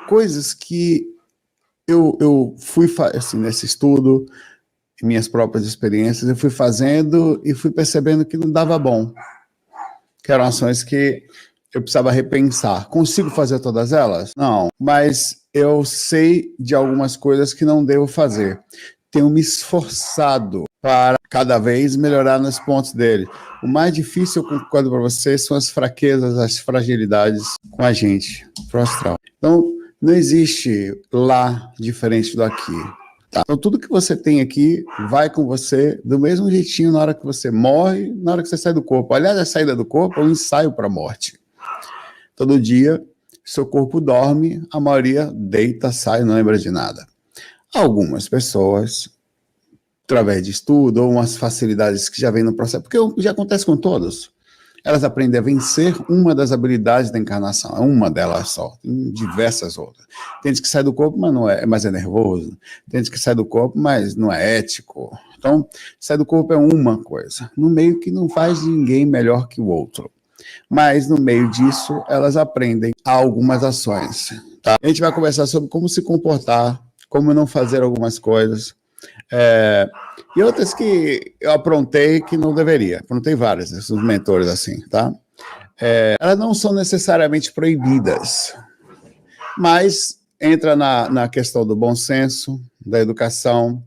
coisas que eu fui, assim, nesse estudo, minhas próprias experiências, eu fui fazendo e fui percebendo que não dava bom. Que eram ações que eu precisava repensar. Consigo fazer todas elas? Não, mas eu sei de algumas coisas que não devo fazer. Tenho me esforçado para cada vez melhorar nos pontos dele. O mais difícil, eu concordo para vocês, são as fraquezas, as fragilidades com a gente, pro astral. Então, não existe lá diferente do aqui. Tá? Então, tudo que você tem aqui vai com você do mesmo jeitinho na hora que você morre, na hora que você sai do corpo. Aliás, a saída do corpo é um ensaio para a morte. Todo dia, seu corpo dorme, a maioria deita, sai, não lembra de nada. Algumas pessoas, através de estudo ou umas facilidades que já vem no processo, porque já acontece com todos, elas aprendem a vencer uma das habilidades da encarnação, é uma delas só, tem diversas outras. Tem gente que sai do corpo, mas é nervoso, tem gente que sai do corpo, mas não é ético. Então, sai do corpo é uma coisa, no meio que não faz ninguém melhor que o outro. Mas no meio disso, elas aprendem algumas ações. Tá? A gente vai conversar sobre como se comportar, como não fazer algumas coisas, e outras que eu aprontei que não deveria. Aprontei várias, esses mentores assim, tá? Elas não são necessariamente proibidas, mas entra na questão do bom senso, da educação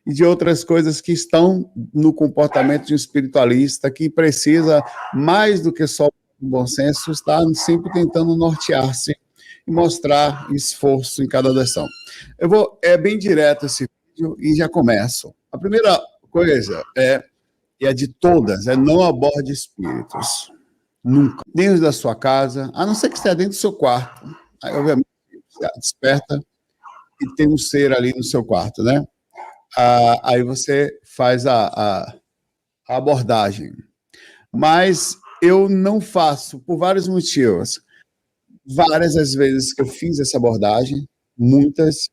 e de outras coisas que estão no comportamento de um espiritualista que precisa, mais do que só o bom senso, estar sempre tentando nortear-se e mostrar esforço em cada direção. É bem direto esse vídeo e já começo. A primeira coisa e a de todas, não aborde espíritos. Nunca. Dentro da sua casa, a não ser que esteja dentro do seu quarto. Aí, obviamente, você desperta e tem um ser ali no seu quarto, né? Aí você faz a abordagem. Mas eu não faço, por vários motivos. Várias as vezes que eu fiz essa abordagem, muitas,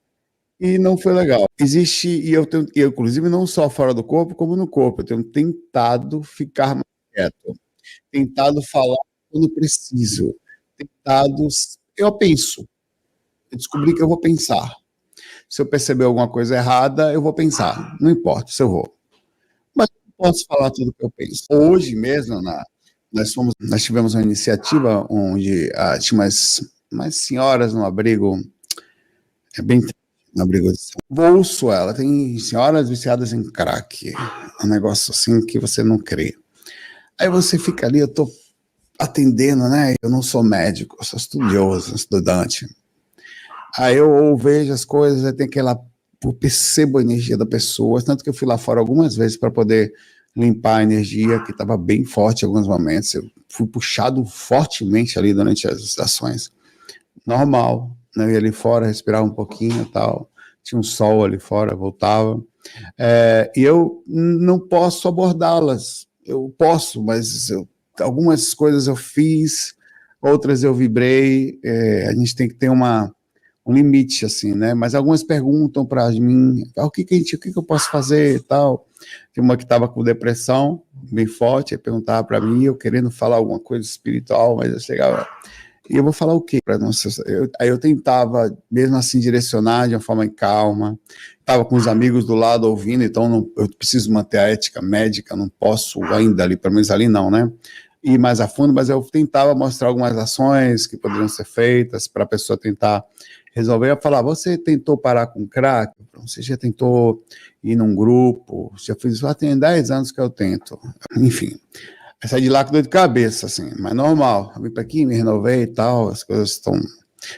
e não foi legal. Existe, e eu inclusive, não só fora do corpo, como no corpo. Eu tenho tentado ficar mais quieto, tentado falar quando preciso, eu penso, eu descobri que eu vou pensar. Se eu perceber alguma coisa errada, eu vou pensar, não importa se eu vou. Mas eu não posso falar tudo o que eu penso. Hoje mesmo, nós tivemos uma iniciativa onde tinha umas senhoras no abrigo, bem no abrigo de bolso, ela tem senhoras viciadas em crack, um negócio assim que você não crê. Aí você fica ali, eu tô atendendo, né? Eu não sou médico, eu sou estudioso, estudante. Aí eu vejo as coisas, aí tem eu percebo a energia da pessoa, tanto que eu fui lá fora algumas vezes para poder limpar a energia, que estava bem forte em alguns momentos. Eu fui puxado fortemente ali durante as estações. Normal, né? Eu ia ali fora, respirava um pouquinho e tal. Tinha um sol ali fora, voltava. E eu não posso abordá-las. Eu posso, mas algumas coisas eu fiz, outras eu vibrei. A gente tem que ter um limite, assim, né? Mas algumas perguntam para mim, o que eu posso fazer e tal. Tem uma que estava com depressão, bem forte, e perguntava para mim, eu querendo falar alguma coisa espiritual, mas eu chegava, e eu vou falar o quê? Aí eu tentava, mesmo assim, direcionar de uma forma calma, estava com os amigos do lado ouvindo, então eu preciso manter a ética médica, não posso ainda ali, pelo menos ali não, né? Ir mais a fundo, mas eu tentava mostrar algumas ações que poderiam ser feitas para a pessoa tentar resolver. Eu falava, você tentou parar com crack? Você já tentou ir num grupo? Já fiz isso? Tem 10 anos que eu tento. Enfim, eu saí de lá com dor de cabeça, assim, mas normal. Eu vim para aqui, me renovei e tal, as coisas estão...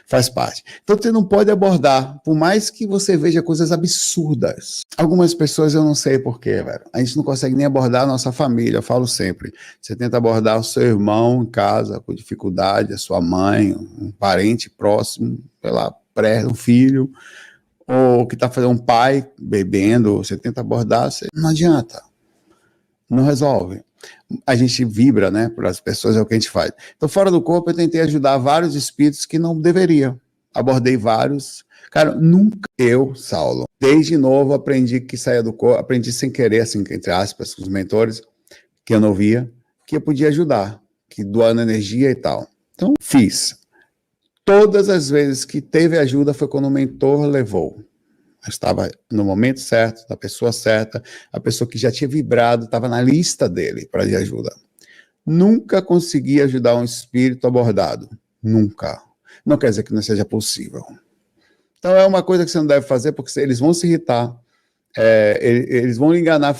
Faz parte. Então você não pode abordar, por mais que você veja coisas absurdas. Algumas pessoas eu não sei porquê, velho. A gente não consegue nem abordar a nossa família, eu falo sempre. Você tenta abordar o seu irmão em casa com dificuldade, a sua mãe, um parente próximo, sei lá, um filho, ou que está fazendo um pai bebendo, você tenta abordar, não adianta. Não resolve. A gente vibra, né, para as pessoas, é o que a gente faz. Então, fora do corpo, eu tentei ajudar vários espíritos que não deveria. Abordei vários. Cara, nunca Saulo, desde novo, aprendi que saía do corpo, aprendi sem querer, assim, entre aspas, com os mentores, que eu não via, que eu podia ajudar, que doando energia e tal. Então, fiz. Todas as vezes que teve ajuda foi quando o mentor levou. Estava no momento certo, da pessoa certa, a pessoa que já tinha vibrado, estava na lista dele para de ajuda. Nunca consegui ajudar um espírito abordado. Nunca. Não quer dizer que não seja possível. Então é uma coisa que você não deve fazer, porque eles vão se irritar, eles vão lhe enganar,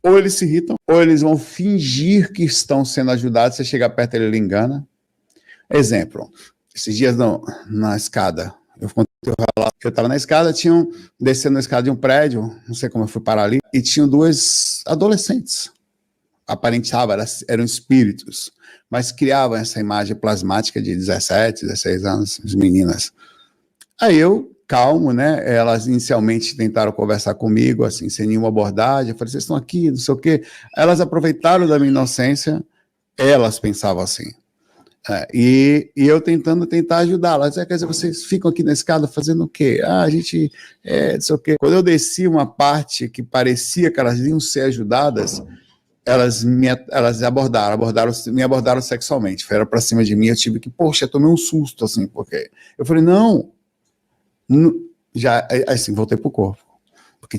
ou eles se irritam, ou eles vão fingir que estão sendo ajudados, você chega perto ele engana. Exemplo, esses dias na escada, eu estava na escada, descendo a escada de um prédio, não sei como eu fui parar ali, e tinham duas adolescentes. Aparentavam, eram espíritos, mas criavam essa imagem plasmática de 17, 16 anos, as meninas. Aí eu, calmo, né, elas inicialmente tentaram conversar comigo, assim, sem nenhuma abordagem, eu falei, vocês estão aqui, não sei o quê. Elas aproveitaram da minha inocência, elas pensavam assim. E eu tentar ajudá-las. Quer dizer, vocês ficam aqui na escada fazendo o quê? A gente, não sei o quê. Quando eu desci uma parte que parecia que elas iam ser ajudadas, elas me abordaram sexualmente, foram para cima de mim, eu tive que, poxa, eu tomei um susto, assim, porque eu falei, não, já, assim, voltei pro corpo, porque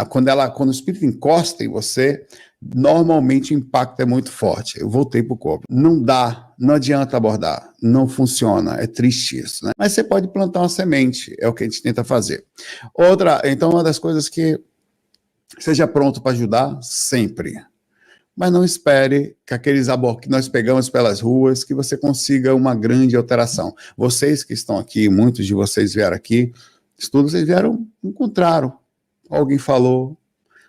quando o espírito encosta em você, normalmente o impacto é muito forte, eu voltei pro corpo, não adianta abordar, não funciona, é triste isso, né? Mas você pode plantar uma semente, é o que a gente tenta fazer. Então uma das coisas que seja pronto para ajudar, sempre. Mas não espere que aqueles que nós pegamos pelas ruas, que você consiga uma grande alteração. Vocês que estão aqui, muitos de vocês vieram aqui, vocês vieram, encontraram, alguém falou,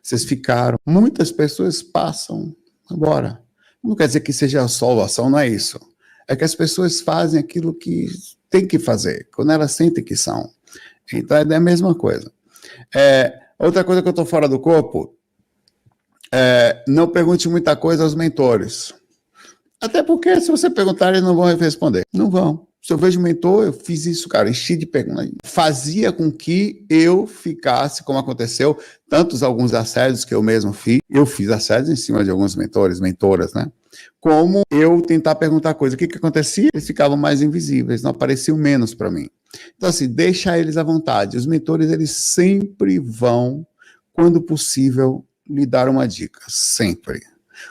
vocês ficaram. Muitas pessoas passam agora. Não quer dizer que seja a salvação, não é isso. É que as pessoas fazem aquilo que tem que fazer, quando elas sentem que são. Então é a mesma coisa. Outra coisa que eu estou fora do corpo, não pergunte muita coisa aos mentores. Até porque, se você perguntar, eles não vão responder. Não vão. Se eu vejo mentor, eu fiz isso, cara, enchi de perguntas. Fazia com que eu ficasse, como aconteceu, alguns assédios que eu mesmo fiz. Eu fiz assédios em cima de alguns mentores, mentoras, né? Como eu tentar perguntar coisas. O que acontecia? Eles ficavam mais invisíveis, não apareciam menos para mim. Então, assim, deixa eles à vontade. Os mentores, eles sempre vão, quando possível, lhe dar uma dica, sempre.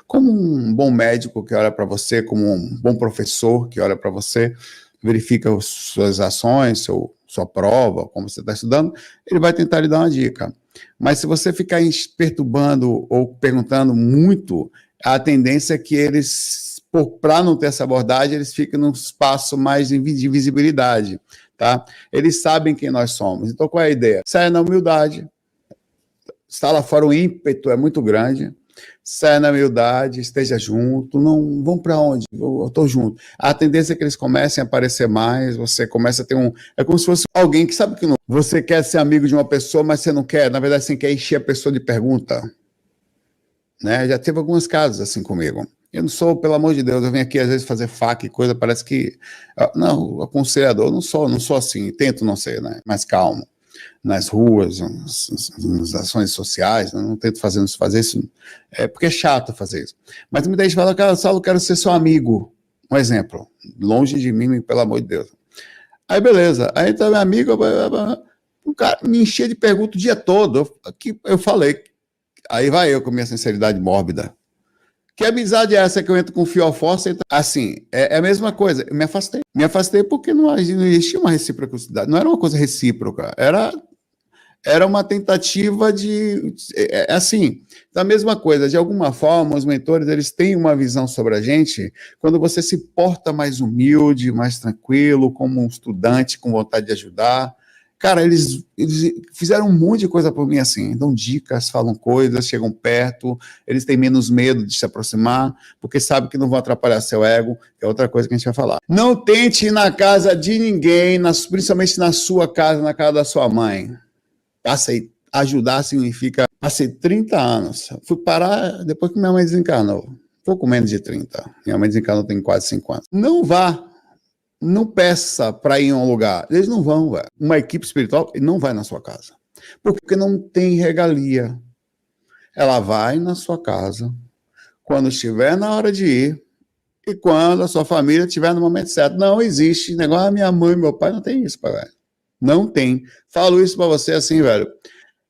Como um bom médico que olha para você, como um bom professor que olha para você, verifica suas ações, sua prova, como você está estudando, ele vai tentar lhe dar uma dica. Mas se você ficar perturbando ou perguntando muito, a tendência é que eles, para não ter essa abordagem, eles ficam num espaço mais de visibilidade, tá? Eles sabem quem nós somos. Então, qual é a ideia? Saia na humildade. Está lá fora, o ímpeto é muito grande. Saia na humildade, esteja junto. Não, vão para onde? Eu estou junto. A tendência é que eles comecem a aparecer mais, você começa a ter é como se fosse alguém que sabe que não. Você quer ser amigo de uma pessoa, mas você não quer. Na verdade, você quer encher a pessoa de pergunta. Né? Já teve alguns casos assim comigo. Eu não sou, pelo amor de Deus, eu venho aqui às vezes fazer faca e coisa, parece que... Não, aconselhador, não sou assim, tento não ser, né? Mais calmo. Nas ruas, nas ações sociais, não tento fazer isso, porque é chato fazer isso. Mas muita gente fala, cara, Saulo, eu quero ser seu amigo. Um exemplo, longe de mim, pelo amor de Deus. Aí, beleza, aí tá meu amigo, o cara me enchia de perguntas o dia todo, eu falei, aí vai eu com minha sinceridade mórbida. Que amizade é essa que eu entro com fio ao força? Assim, é a mesma coisa, eu me afastei. Me afastei porque não existia uma reciprocidade, não era uma coisa recíproca, era uma tentativa assim, da mesma coisa, de alguma forma, os mentores, eles têm uma visão sobre a gente, quando você se porta mais humilde, mais tranquilo, como um estudante com vontade de ajudar. Cara, eles fizeram um monte de coisa por mim assim, dão dicas, falam coisas, chegam perto, eles têm menos medo de se aproximar, porque sabem que não vão atrapalhar seu ego, que é outra coisa que a gente vai falar. Não tente ir na casa de ninguém, principalmente na sua casa, na casa da sua mãe. Ajudar significa... Passei 30 anos. Fui parar depois que minha mãe desencarnou. Pouco menos de 30. Minha mãe desencarnou tem quase 5 anos. Não vá. Não peça para ir em um lugar. Eles não vão, velho. Uma equipe espiritual não vai na sua casa. Porque não tem regalia. Ela vai na sua casa. Quando estiver na hora de ir, e quando a sua família estiver no momento certo. Não existe negócio, minha mãe, meu pai, não tem isso, velho. Não tem. Falo isso para você assim, velho.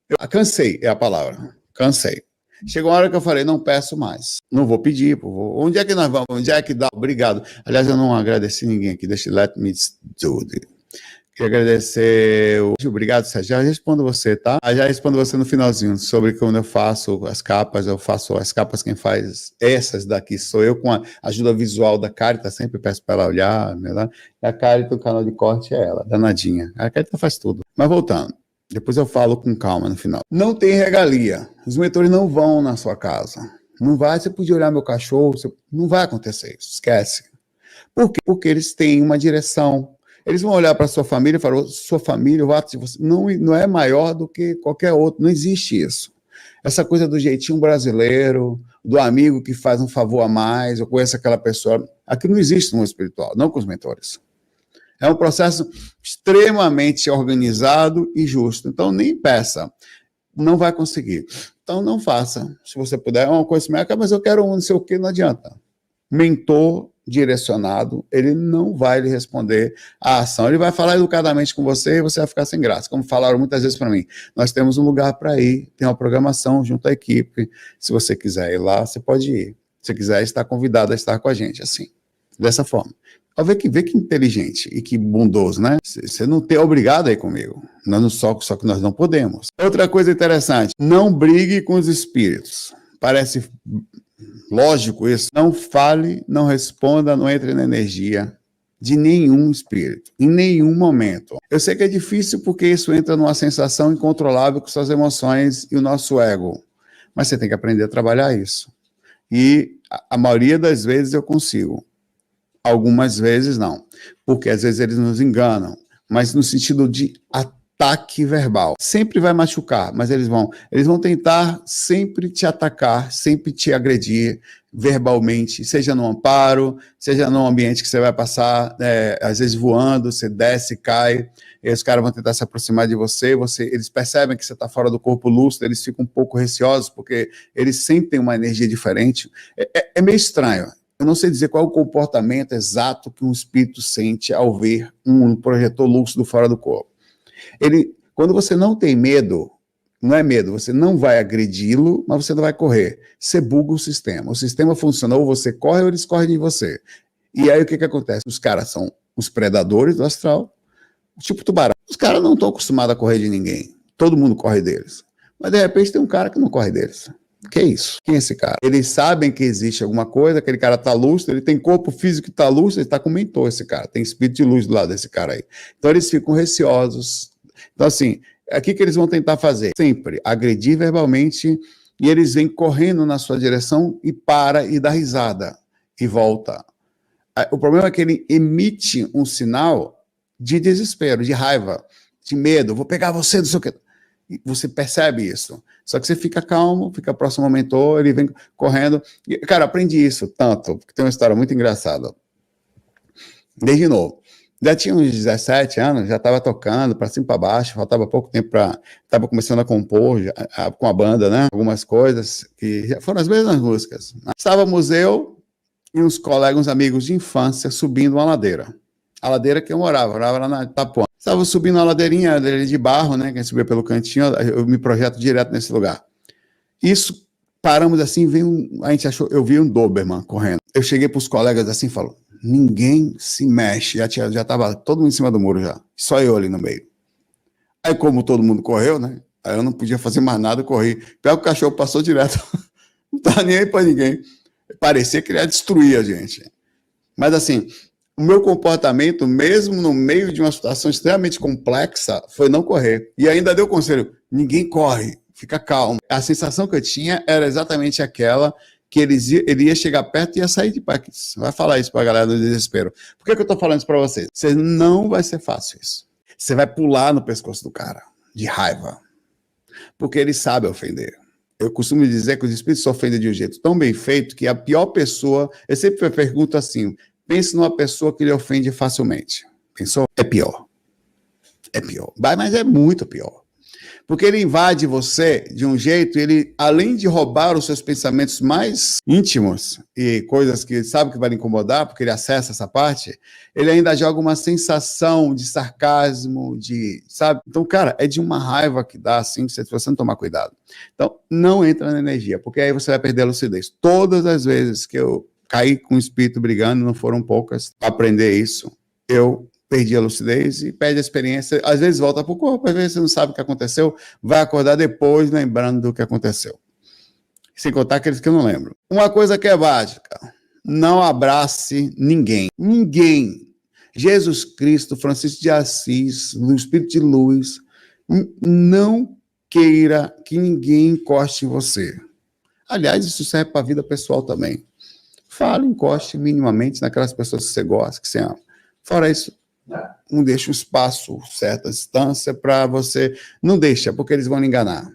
Eu cansei, é a palavra. Cansei. Chegou uma hora que eu falei, não peço mais. Não vou pedir. Onde é que nós vamos? Onde é que dá? Obrigado. Aliás, eu não agradeci ninguém aqui. Deixa let me do it. Queria agradecer. Obrigado, Sérgio. Já respondo você, tá? Já respondo você no finalzinho sobre quando eu faço as capas. Eu faço as capas, quem faz essas daqui sou eu, com a ajuda visual da Carita. Sempre peço para ela olhar, né? E a Carita, o canal de corte é ela, danadinha. A Carita faz tudo. Mas voltando. Depois eu falo com calma no final. Não tem regalia. Os mentores não vão na sua casa. Não vai, você podia olhar meu cachorro. Não vai acontecer isso. Esquece. Por quê? Porque eles têm uma direção. Eles vão olhar para a sua família e falar, sua família, o ato de você não é maior do que qualquer outro. Não existe isso. Essa coisa do jeitinho brasileiro, do amigo que faz um favor a mais, eu conheço aquela pessoa. Aqui não existe no mundo espiritual, não com os mentores. É um processo extremamente organizado e justo. Então, nem peça. Não vai conseguir. Então, não faça. Se você puder, é uma coisa assim, mas eu quero um, não sei o quê, não adianta. Mentor direcionado, ele não vai lhe responder a ação. Ele vai falar educadamente com você e você vai ficar sem graça. Como falaram muitas vezes para mim, nós temos um lugar para ir, tem uma programação junto à equipe. Se você quiser ir lá, você pode ir. Se quiser, está convidado a estar com a gente, assim, dessa forma. Vê que inteligente e que bondoso, né? Você não tem obrigado a ir comigo. Só que nós não podemos. Outra coisa interessante, não brigue com os espíritos. Parece lógico isso. Não fale, não responda, não entre na energia de nenhum espírito, em nenhum momento. Eu sei que é difícil porque isso entra numa sensação incontrolável com suas emoções e o nosso ego. Mas você tem que aprender a trabalhar isso. E a maioria das vezes eu consigo. Algumas vezes não, porque às vezes eles nos enganam, mas no sentido de ataque verbal. Sempre vai machucar, mas eles vão tentar sempre te atacar, sempre te agredir verbalmente, seja no amparo, seja num ambiente que você vai passar, às vezes voando, você desce, cai, e os caras vão tentar se aproximar de você, eles percebem que você está fora do corpo lúcido, eles ficam um pouco receosos, porque eles sentem uma energia diferente. É meio estranho. Eu não sei dizer qual é o comportamento exato que um espírito sente ao ver um projetor lúcido fora do corpo. Quando você não tem medo, não é medo, você não vai agredi-lo, mas você não vai correr. Você buga o sistema. O sistema funciona, ou você corre ou eles correm de você. E aí o que acontece? Os caras são os predadores do astral, tipo tubarão. Os caras não estão acostumados a correr de ninguém. Todo mundo corre deles. Mas de repente tem um cara que não corre deles. Que é isso? Quem é esse cara? Eles sabem que existe alguma coisa, aquele cara tá lúcido, ele tem corpo físico que tá lúcido, ele tá com mentor, esse cara, tem espírito de luz do lado desse cara aí. Então eles ficam receosos. Então assim, aqui que eles vão tentar fazer? Sempre agredir verbalmente e eles vêm correndo na sua direção e para e dá risada e volta. O problema é que ele emite um sinal de desespero, de raiva, de medo, vou pegar você, não sei o quê. Você percebe isso. Só que você fica calmo, fica próximo ao mentor, ele vem correndo. E, cara, aprendi isso tanto, porque tem uma história muito engraçada. Desde novo. Já tinha uns 17 anos, já estava tocando para cima e para baixo, faltava pouco tempo para... Estava começando a compor com a banda, né? Algumas coisas que já foram as mesmas músicas. Estávamos eu e uns colegas, uns amigos de infância, subindo uma ladeira. A ladeira que eu morava lá na Itapuã. Estava subindo a ladeirinha de barro, né? Quem subia pelo cantinho, eu me projeto direto nesse lugar. Isso, paramos assim, a gente achou, eu vi um Doberman correndo. Eu cheguei para os colegas assim e falo, ninguém se mexe, já estava todo mundo em cima do muro já, só eu ali no meio. Aí como todo mundo correu, né? Aí eu não podia fazer mais nada, eu corri. Pega o cachorro, passou direto, não estava nem aí para ninguém. Parecia que ele ia destruir a gente. Mas assim, o meu comportamento, mesmo no meio de uma situação extremamente complexa, foi não correr. E ainda deu conselho, ninguém corre, fica calmo. A sensação que eu tinha era exatamente aquela que ele ia chegar perto e ia sair de perto. Vai falar isso para a galera do desespero. Por que eu estou falando isso para vocês? Não vai ser fácil isso. Você vai pular no pescoço do cara, de raiva. Porque ele sabe ofender. Eu costumo dizer que os espíritos se ofendem de um jeito tão bem feito que a pior pessoa... Eu sempre pergunto assim, pense numa pessoa que lhe ofende facilmente. Pensou? É pior. É pior. Mas é muito pior. Porque ele invade você de um jeito, ele, além de roubar os seus pensamentos mais íntimos e coisas que ele sabe que vai lhe incomodar, porque ele acessa essa parte, ele ainda joga uma sensação de sarcasmo, sabe? Então, cara, é de uma raiva que dá, assim, se você não tomar cuidado. Então, não entra na energia, porque aí você vai perder a lucidez. Todas as vezes que eu caí com o espírito brigando, não foram poucas, para aprender isso, eu perdi a lucidez e perde a experiência. Às vezes volta para o corpo, às vezes você não sabe o que aconteceu, vai acordar depois lembrando do que aconteceu. Sem contar aqueles que eu não lembro. Uma coisa que é básica, não abrace ninguém. Ninguém. Jesus Cristo, Francisco de Assis, o Espírito de Luz, não queira que ninguém encoste em você. Aliás, isso serve para a vida pessoal também. Fale, encoste minimamente naquelas pessoas que você gosta, que você ama. Fora isso, não deixa um espaço, certa distância para você. Não deixa, porque eles vão lhe enganar.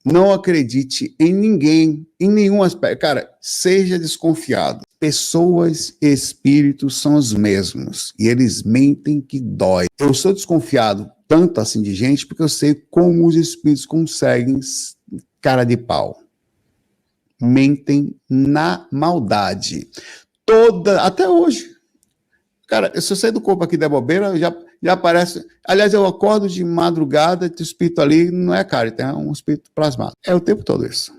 Não acredite em ninguém, em nenhum aspecto. Cara, seja desconfiado. Pessoas e espíritos são os mesmos. E eles mentem que dói. Eu sou desconfiado tanto assim de gente, porque eu sei como os espíritos conseguem cara de pau. Mentem na maldade. Até hoje. Cara, se eu sair do corpo aqui da bobeira, já aparece. Aliás, eu acordo de madrugada, o espírito ali não é cara, tem um espírito plasmado. É o tempo todo isso.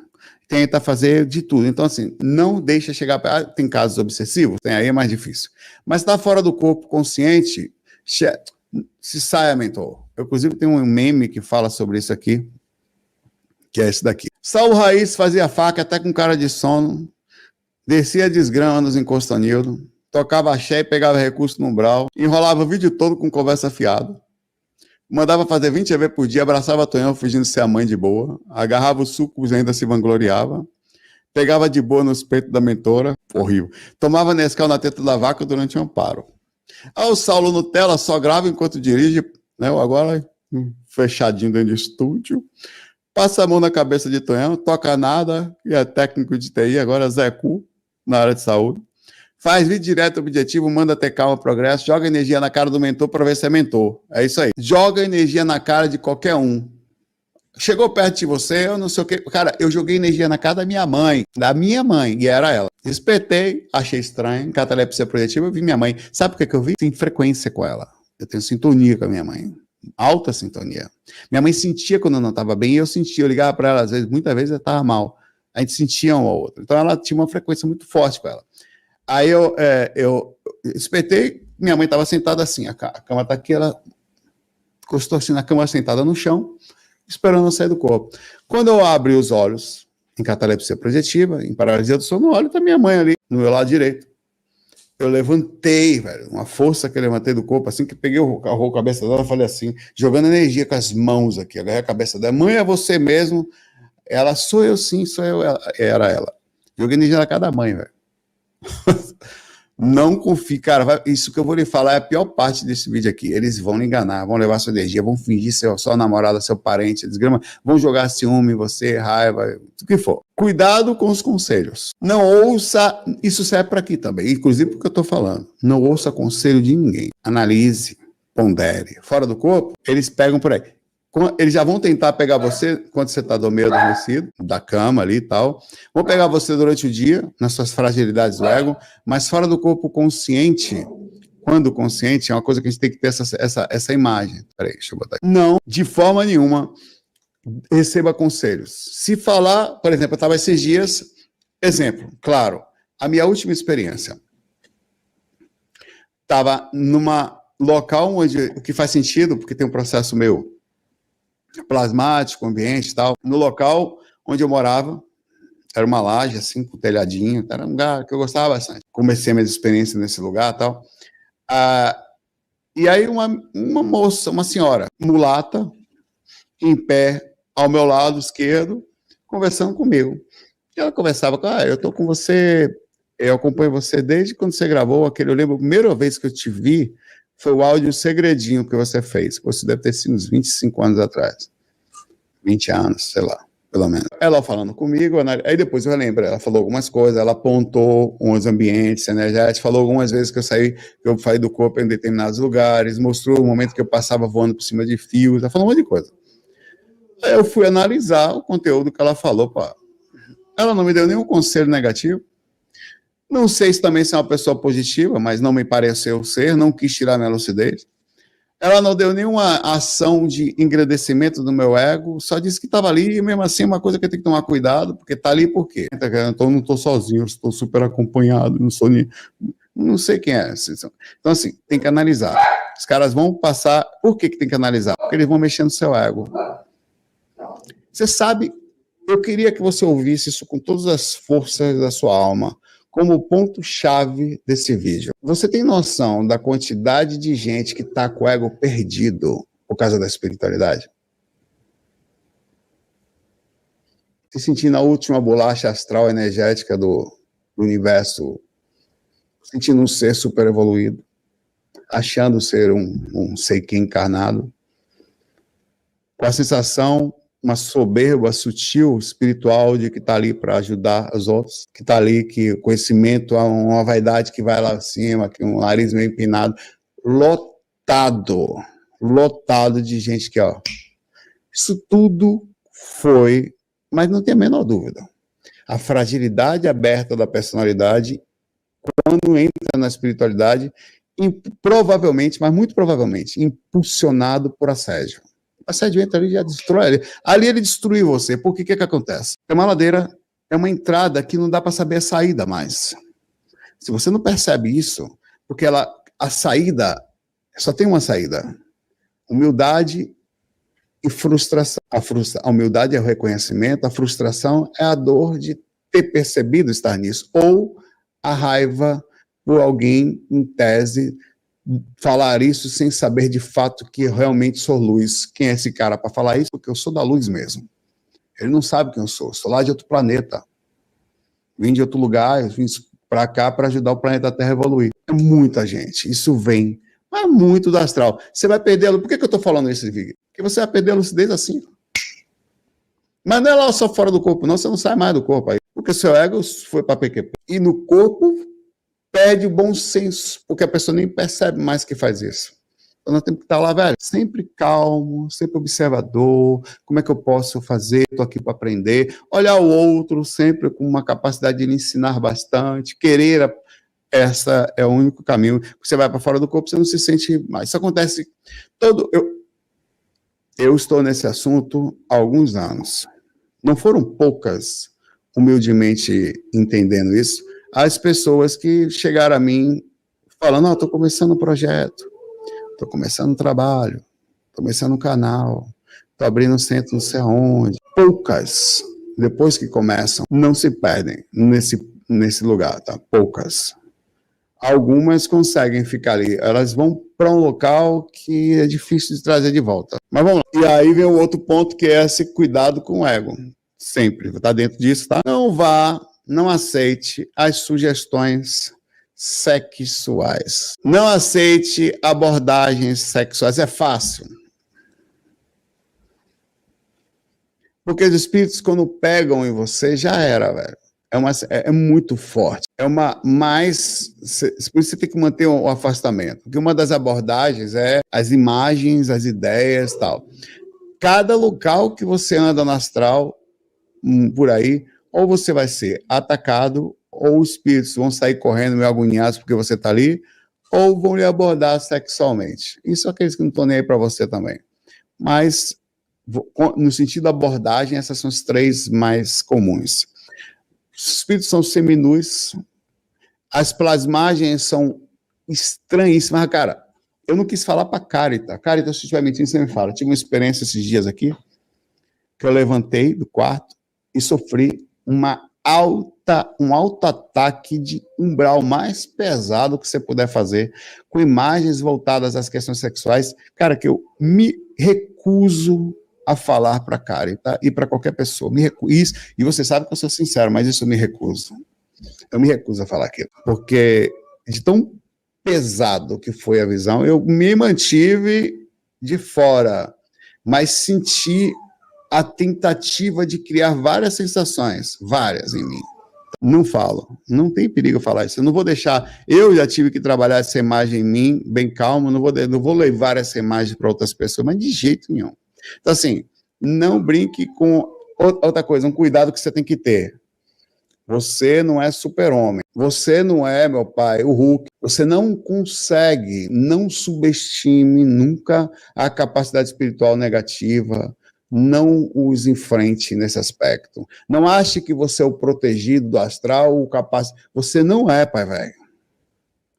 Tenta fazer de tudo. Então, assim, não deixa chegar. Tem casos obsessivos, tem aí é mais difícil. Mas está fora do corpo consciente, se saia, mentor. Eu, inclusive, tenho um meme que fala sobre isso aqui, que é esse daqui. Saulo Raiz fazia faca até com cara de sono, descia desgrama nos encostanildos, tocava axé e pegava recurso no umbral, enrolava o vídeo todo com conversa fiada, mandava fazer 20 EV por dia, abraçava Tonhão fingindo ser a mãe de boa, agarrava os sucos e ainda se vangloriava, pegava de boa nos peitos da mentora, horrível, tomava Nescau na teta da vaca durante um amparo. O Saulo Nutella só grava enquanto dirige, né, agora fechadinho dentro do estúdio, passa a mão na cabeça de Tonhão, toca nada, e é técnico de TI, agora Zé Cu, na área de saúde. Faz vídeo direto objetivo, manda ter calma, progresso, joga energia na cara do mentor para ver se é mentor. É isso aí. Joga energia na cara de qualquer um. Chegou perto de você, eu não sei o quê. Cara, eu joguei energia na cara da minha mãe, e era ela. Respetei, achei estranho, catalepsia projetiva, eu vi minha mãe. Sabe por que eu vi? Tem frequência com ela. Eu tenho sintonia com a minha mãe. Alta sintonia. Minha mãe sentia quando eu não estava bem, e eu sentia, eu ligava para ela, às vezes, muitas vezes eu estava mal. A gente sentia um ao outro. Então ela tinha uma frequência muito forte com ela. Aí eu espetei, minha mãe estava sentada assim, a cama está aqui, ela encostou assim na cama, sentada no chão, esperando eu sair do corpo. Quando eu abri os olhos, em catalepsia projetiva, em paralisia do sono, olho, tá minha mãe ali, no meu lado direito. Eu levantei, velho, uma força que eu levantei do corpo, assim que peguei a cabeça dela, eu falei assim, jogando energia com as mãos aqui, agarrei a cabeça dela, mãe, é você mesmo? Ela, sou eu sim, sou eu, era ela. Joguei energia na cara da mãe, velho. Não confie, cara, isso que eu vou lhe falar é a pior parte desse vídeo aqui. Eles vão lhe enganar, vão levar sua energia, vão fingir ser sua namorada, seu parente, desgrama, vão jogar ciúme em você, raiva, o que for. Cuidado com os conselhos. Não ouça, isso serve para aqui também, inclusive porque eu tô falando. Não ouça conselho de ninguém. Analise, pondere. Fora do corpo, eles pegam por aí. Eles já vão tentar pegar você quando você está meio adormecido, da cama ali e tal. Vão pegar você durante o dia, nas suas fragilidades do ego, mas fora do corpo consciente, quando consciente, é uma coisa que a gente tem que ter essa imagem. Peraí, deixa eu botar aqui. Não, de forma nenhuma, receba conselhos. Se falar, por exemplo, eu estava esses dias, exemplo, claro, a minha última experiência. Estava numa local onde, o que faz sentido, porque tem um processo meu, plasmático, ambiente e tal. No local onde eu morava, era uma laje, assim, com telhadinho, era um lugar que eu gostava bastante. Comecei minhas experiências nesse lugar e tal. E aí uma moça, uma senhora, mulata, em pé, ao meu lado esquerdo, conversando comigo. E ela conversava, eu tô com você, eu acompanho você desde quando você gravou aquele, eu lembro, a primeira vez que eu te vi, foi o áudio Segredinho que você fez. Você deve ter sido uns 25 anos atrás. 20 anos, sei lá, pelo menos. Ela falando comigo, aí depois eu lembro, ela falou algumas coisas, ela apontou uns ambientes energéticos, falou algumas vezes que eu saí do corpo em determinados lugares, mostrou o momento que eu passava voando por cima de fios, ela falou um monte de coisa. Aí eu fui analisar o conteúdo que ela falou, pá. Ela não me deu nenhum conselho negativo. Não sei se também é uma pessoa positiva, mas não me pareceu ser, não quis tirar minha lucidez. Ela não deu nenhuma ação de engrandecimento do meu ego, só disse que estava ali, e mesmo assim é uma coisa que eu tenho que tomar cuidado, porque está ali por quê? Então não estou sozinho, estou super acompanhado, não sei quem é. Então assim, tem que analisar. Os caras vão passar, por que tem que analisar? Porque eles vão mexer no seu ego. Você sabe, eu queria que você ouvisse isso com todas as forças da sua alma, como ponto-chave desse vídeo. Você tem noção da quantidade de gente que está com o ego perdido por causa da espiritualidade? Se sentindo a última bolacha astral energética do universo, sentindo um ser super evoluído, achando ser um sei que encarnado, com a sensação, uma soberba sutil, espiritual, de que está ali para ajudar os outros, que está ali, que o conhecimento é uma vaidade que vai lá acima, que um nariz meio empinado, lotado de gente que, ó, isso tudo foi, mas não tem a menor dúvida, a fragilidade aberta da personalidade, quando entra na espiritualidade, provavelmente, mas muito provavelmente, impulsionado por assédio. O assédio entra ali e já destrói ele. Ali ele destruiu você. Por que acontece? A maladeira é uma entrada que não dá para saber a saída mais. Se você não percebe isso, porque a saída, só tem uma saída. Humildade e frustração. A humildade é o reconhecimento, a frustração é a dor de ter percebido estar nisso. Ou a raiva por alguém, em tese, falar isso sem saber de fato que eu realmente sou luz. Quem é esse cara para falar isso? Porque eu sou da luz mesmo. Ele não sabe quem eu sou lá de outro planeta. Vim de outro lugar, eu vim para cá para ajudar o planeta Terra a evoluir. É muita gente, isso vem, mas muito do astral. Você vai perder, por que eu estou falando isso, Vig? Porque você vai perder a lucidez assim. Mas não é lá só fora do corpo, não, você não sai mais do corpo aí. Porque seu ego foi para PQP. E no corpo, perde o bom senso, porque a pessoa nem percebe mais que faz isso. Então nós temos que estar lá, velho, sempre calmo, sempre observador, como é que eu posso fazer, estou aqui para aprender, olhar o outro sempre com uma capacidade de lhe ensinar bastante, querer, essa é o único caminho. Você vai para fora do corpo, você não se sente mais. Isso acontece eu estou nesse assunto há alguns anos. Não foram poucas, humildemente entendendo isso, as pessoas que chegaram a mim falando, estou começando um projeto, estou começando um trabalho, estou começando um canal, estou abrindo um centro não sei aonde. Poucas, depois que começam, não se perdem nesse lugar, tá? Poucas. Algumas conseguem ficar ali, elas vão para um local que é difícil de trazer de volta. Mas vamos lá. E aí vem o outro ponto, que é esse cuidado com o ego. Sempre, está dentro disso, tá? Não aceite as sugestões sexuais. Não aceite abordagens sexuais. É fácil. Porque os espíritos, quando pegam em você, já era, velho. É muito forte. Por isso você tem que manter o afastamento. Porque uma das abordagens é as imagens, as ideias e tal. Cada local que você anda no astral, por aí, ou você vai ser atacado, ou os espíritos vão sair correndo meio agoniados porque você está ali, ou vão lhe abordar sexualmente. Isso é aqueles que não estão nem aí para você também. Mas, no sentido da abordagem, essas são as três mais comuns. Os espíritos são seminus, as plasmagens são estranhíssimas. Cara, eu não quis falar para a Carita. Carita, se estiver mentindo, você me fala. Eu tive uma experiência esses dias aqui, que eu levantei do quarto e sofri um alto ataque de umbral mais pesado que você puder fazer, com imagens voltadas às questões sexuais, cara, que eu me recuso a falar para a Karen, tá? E para qualquer pessoa. Me recuso. E você sabe que eu sou sincero, mas isso eu me recuso. Eu me recuso a falar aquilo, porque de tão pesado que foi a visão, eu me mantive de fora, mas senti a tentativa de criar várias sensações, várias em mim. Não falo, não tem perigo falar isso. Eu não vou deixar, eu já tive que trabalhar essa imagem em mim, bem calmo, não vou levar essa imagem para outras pessoas, mas de jeito nenhum. Então, assim, Não brinque com outra coisa, um cuidado que você tem que ter. Você não é super-homem. Você não é, meu pai, o Hulk. Você não consegue, não subestime nunca a capacidade espiritual negativa. Não os enfrente nesse aspecto. Não ache que você é o protegido do astral, o capaz. Você não é, pai velho.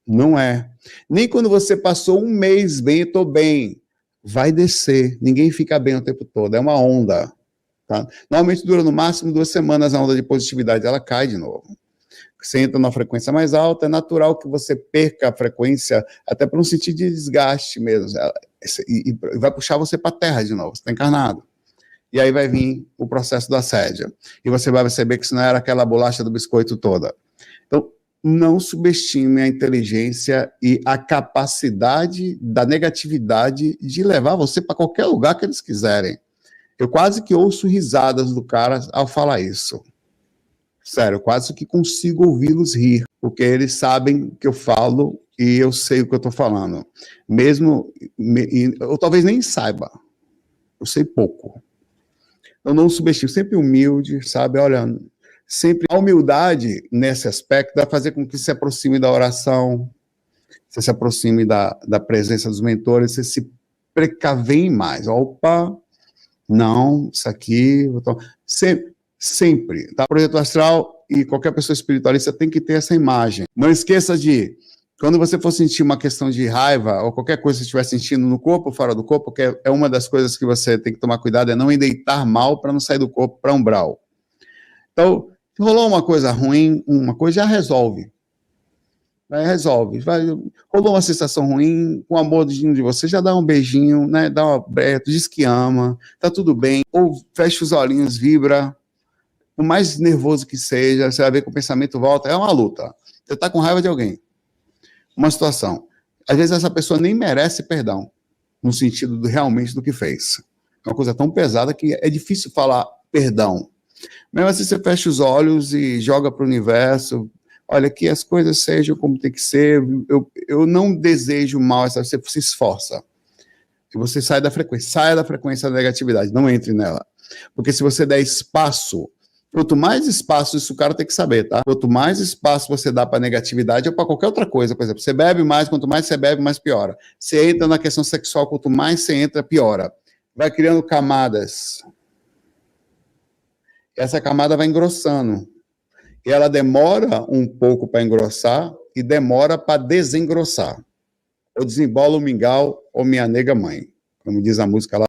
Não é. Nem quando você passou um mês bem, estou bem. Vai descer. Ninguém fica bem o tempo todo. É uma onda. Tá? Normalmente dura no máximo 2 semanas a onda de positividade, ela cai de novo. Você entra numa frequência mais alta, é natural que você perca a frequência, até para um sentido de desgaste mesmo, e vai puxar você para a Terra de novo, você está encarnado. E aí vai vir o processo do assédio, e você vai perceber que isso não era aquela bolacha do biscoito toda. Então, não subestime a inteligência e a capacidade da negatividade de levar você para qualquer lugar que eles quiserem. Eu quase que ouço risadas do cara ao falar isso. Sério, eu quase que consigo ouvi-los rir, porque eles sabem que eu falo e eu sei o que eu estou falando. Mesmo, eu talvez nem saiba, eu sei pouco. Eu não subestimo, sempre humilde, sabe? Olha, sempre a humildade nesse aspecto vai fazer com que você se aproxime da oração, você se aproxime da presença dos mentores, você se precavém mais. Opa! Não, isso aqui... Sempre, tá? Projeto astral e qualquer pessoa espiritualista tem que ter essa imagem. Não esqueça de, quando você for sentir uma questão de raiva ou qualquer coisa que você estiver sentindo no corpo ou fora do corpo, que é uma das coisas que você tem que tomar cuidado, é não deitar mal para não sair do corpo para umbral. Então, se rolou uma coisa ruim, uma coisa já resolve. Resolve. Rolou uma sensação ruim, com o amor de você, já dá um beijinho, né? Dá um abraço, diz que ama, tá tudo bem, ou fecha os olhinhos, vibra. O mais nervoso que seja, você vai ver que o pensamento volta, é uma luta. Você está com raiva de alguém. Uma situação. Às vezes essa pessoa nem merece perdão, no sentido realmente do que fez. É uma coisa tão pesada que é difícil falar perdão. Mesmo assim, você fecha os olhos e joga para o universo. Olha, que as coisas sejam como tem que ser. Eu não desejo mal, você se esforça. E você sai da frequência. Saia da frequência da negatividade, não entre nela. Porque se você der espaço, quanto mais espaço, isso o cara tem que saber, tá? Quanto mais espaço você dá para negatividade ou para qualquer outra coisa, por exemplo, você bebe mais, quanto mais você bebe, mais piora. Você entra na questão sexual, quanto mais você entra, piora. Vai criando camadas. Essa camada vai engrossando. E ela demora um pouco para engrossar e demora para desengrossar. Ou desembola o mingau ou minha nega mãe, como diz a música lá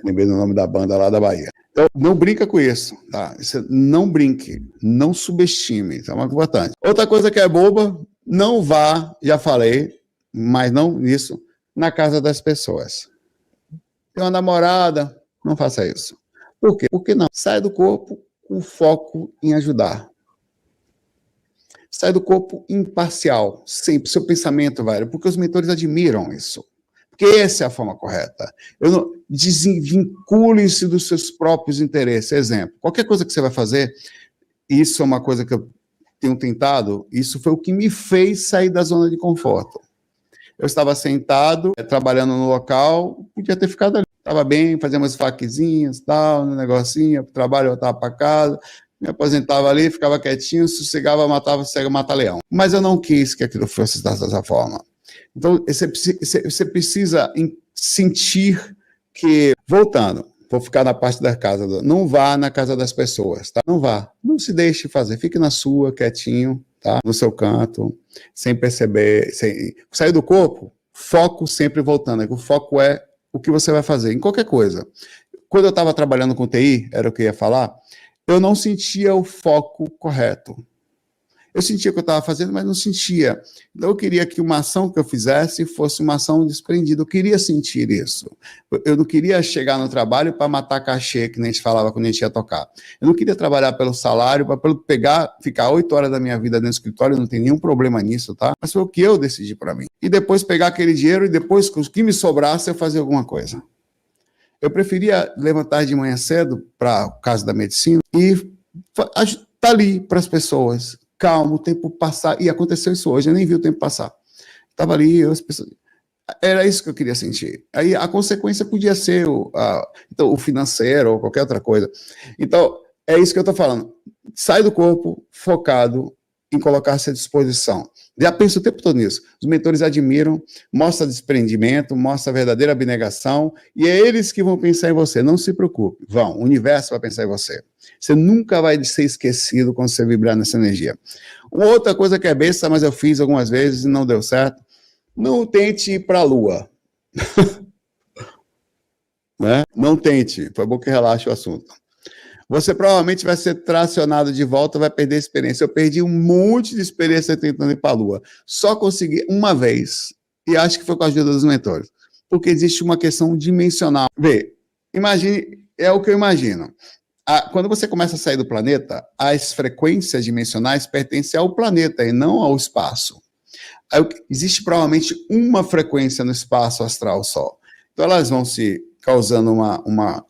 lembrei do nome da banda lá da Bahia. Então, não brinca com isso, tá? Não brinque, não subestime, isso é muito importante. Outra coisa que é boba, não vá, já falei, mas não isso, na casa das pessoas. Tem uma namorada, não faça isso. Por quê? Porque não, sai do corpo com foco em ajudar. Sai do corpo imparcial, sempre, seu pensamento, velho, porque os mentores admiram isso. Porque essa é a forma correta. Desvincule-se dos seus próprios interesses. Exemplo, qualquer coisa que você vai fazer, isso é uma coisa que eu tenho tentado, isso foi o que me fez sair da zona de conforto. Eu estava sentado, trabalhando no local, podia ter ficado ali. Estava bem, fazia umas faquezinhas, tal, um negocinho, trabalho, eu voltava para casa, me aposentava ali, ficava quietinho, sossegava, matava cego, mata-leão. Mas eu não quis que aquilo fosse dessa forma. Então, você precisa sentir que, voltando, vou ficar na parte da casa, não vá na casa das pessoas, tá? Não vá, não se deixe fazer, fique na sua, quietinho, tá? No seu canto, sem perceber, sair do corpo, foco sempre voltando, o foco é o que você vai fazer, em qualquer coisa. Quando eu estava trabalhando com TI, era o que eu ia falar, eu não sentia o foco correto. Eu sentia o que eu estava fazendo, mas não sentia. Então, eu queria que uma ação que eu fizesse fosse uma ação desprendida. Eu queria sentir isso. Eu não queria chegar no trabalho para matar cachê, que nem a gente falava quando a gente ia tocar. Eu não queria trabalhar pelo salário, para ficar 8 horas da minha vida dentro do escritório, não tem nenhum problema nisso, tá? Mas foi o que eu decidi para mim. E depois pegar aquele dinheiro e depois, o que me sobrasse, eu fazer alguma coisa. Eu preferia levantar de manhã cedo, para o caso da medicina, e estar ali para as pessoas. Calmo, o tempo passar, e aconteceu isso hoje, eu nem vi o tempo passar. Estava ali, as pessoas... Era isso que eu queria sentir. Aí a consequência podia ser então, o financeiro ou qualquer outra coisa. Então, é isso que eu estou falando. Sai do corpo focado em colocar-se à disposição. Já penso o tempo todo nisso. Os mentores admiram, mostra desprendimento, mostra a verdadeira abnegação, e é eles que vão pensar em você. Não se preocupe, vão. O universo vai pensar em você. Você nunca vai ser esquecido quando você vibrar nessa energia. Uma outra coisa que é besta, mas eu fiz algumas vezes e não deu certo. Não tente ir para a Lua. Né? Não tente. Foi bom que relaxe o assunto. Você provavelmente vai ser tracionado de volta, vai perder experiência. Eu perdi um monte de experiência tentando ir para a Lua. Só consegui uma vez. E acho que foi com a ajuda dos mentores. Porque existe uma questão dimensional. Vê, imagine, é o que eu imagino. Quando você começa a sair do planeta, as frequências dimensionais pertencem ao planeta e não ao espaço. Existe provavelmente uma frequência no espaço astral só. Então elas vão se causando uma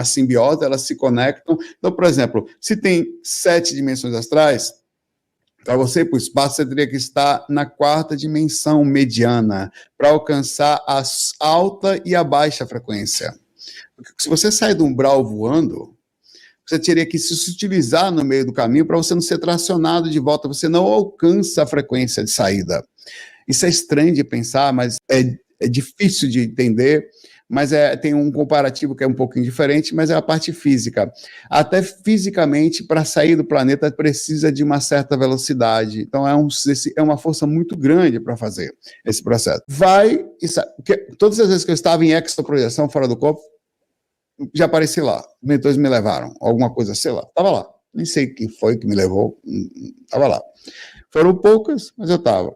simbiose, elas se conectam. Então, por exemplo, se tem 7 dimensões astrais, para você ir para o espaço, você teria que estar na 4ª dimensão mediana para alcançar a alta e a baixa frequência. Porque se você sair do umbral voando, você teria que se sutilizar no meio do caminho para você não ser tracionado de volta, você não alcança a frequência de saída. Isso é estranho de pensar, mas é difícil de entender, mas tem um comparativo que é um pouquinho diferente, mas é a parte física. Até fisicamente, para sair do planeta, precisa de uma certa velocidade. Então, é uma força muito grande para fazer esse processo. Todas as vezes que eu estava em extraprojeção, fora do corpo, já apareci lá. Os mentores me levaram, alguma coisa, sei lá. Estava lá. Nem sei quem foi que me levou, estava lá. Foram poucas, mas eu estava.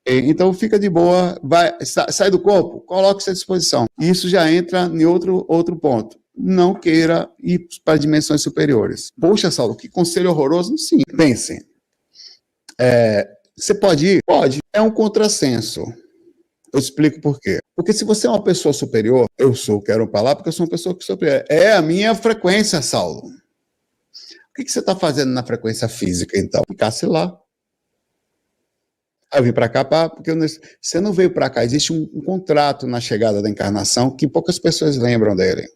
Então fica de boa, sai do corpo, coloque-se à disposição. Isso já entra em outro ponto. Não queira ir para dimensões superiores. Poxa, Saulo, que conselho horroroso. Sim, pensem. Você pode ir? Pode. É um contrassenso. Eu explico por quê. Porque se você é uma pessoa superior, quero falar porque eu sou uma pessoa superior. É a minha frequência, Saulo. O que você está fazendo na frequência física, então? Ficasse lá. Eu vim para cá porque você não veio para cá. Existe um contrato na chegada da encarnação que poucas pessoas lembram dele.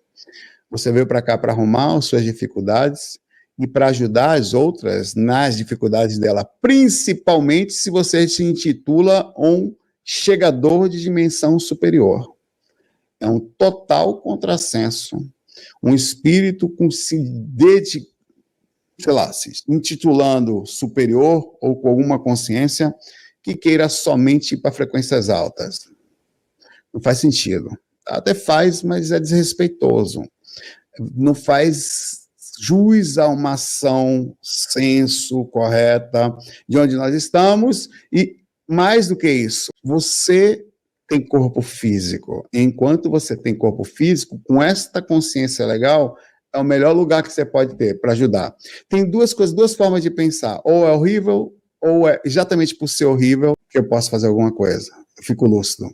Você veio para cá para arrumar as suas dificuldades e para ajudar as outras nas dificuldades dela, principalmente se você se intitula um chegador de dimensão superior. É um total contrassenso. Um espírito se intitulando superior ou com alguma consciência que queira somente ir para frequências altas. Não faz sentido. Até faz, mas é desrespeitoso. Não faz jus a uma ação senso, correta, de onde nós estamos, e mais do que isso, você tem corpo físico. Enquanto você tem corpo físico, com esta consciência legal, é o melhor lugar que você pode ter para ajudar. Tem duas formas de pensar. Ou é horrível, ou é exatamente por ser horrível que eu posso fazer alguma coisa. Eu fico lúcido.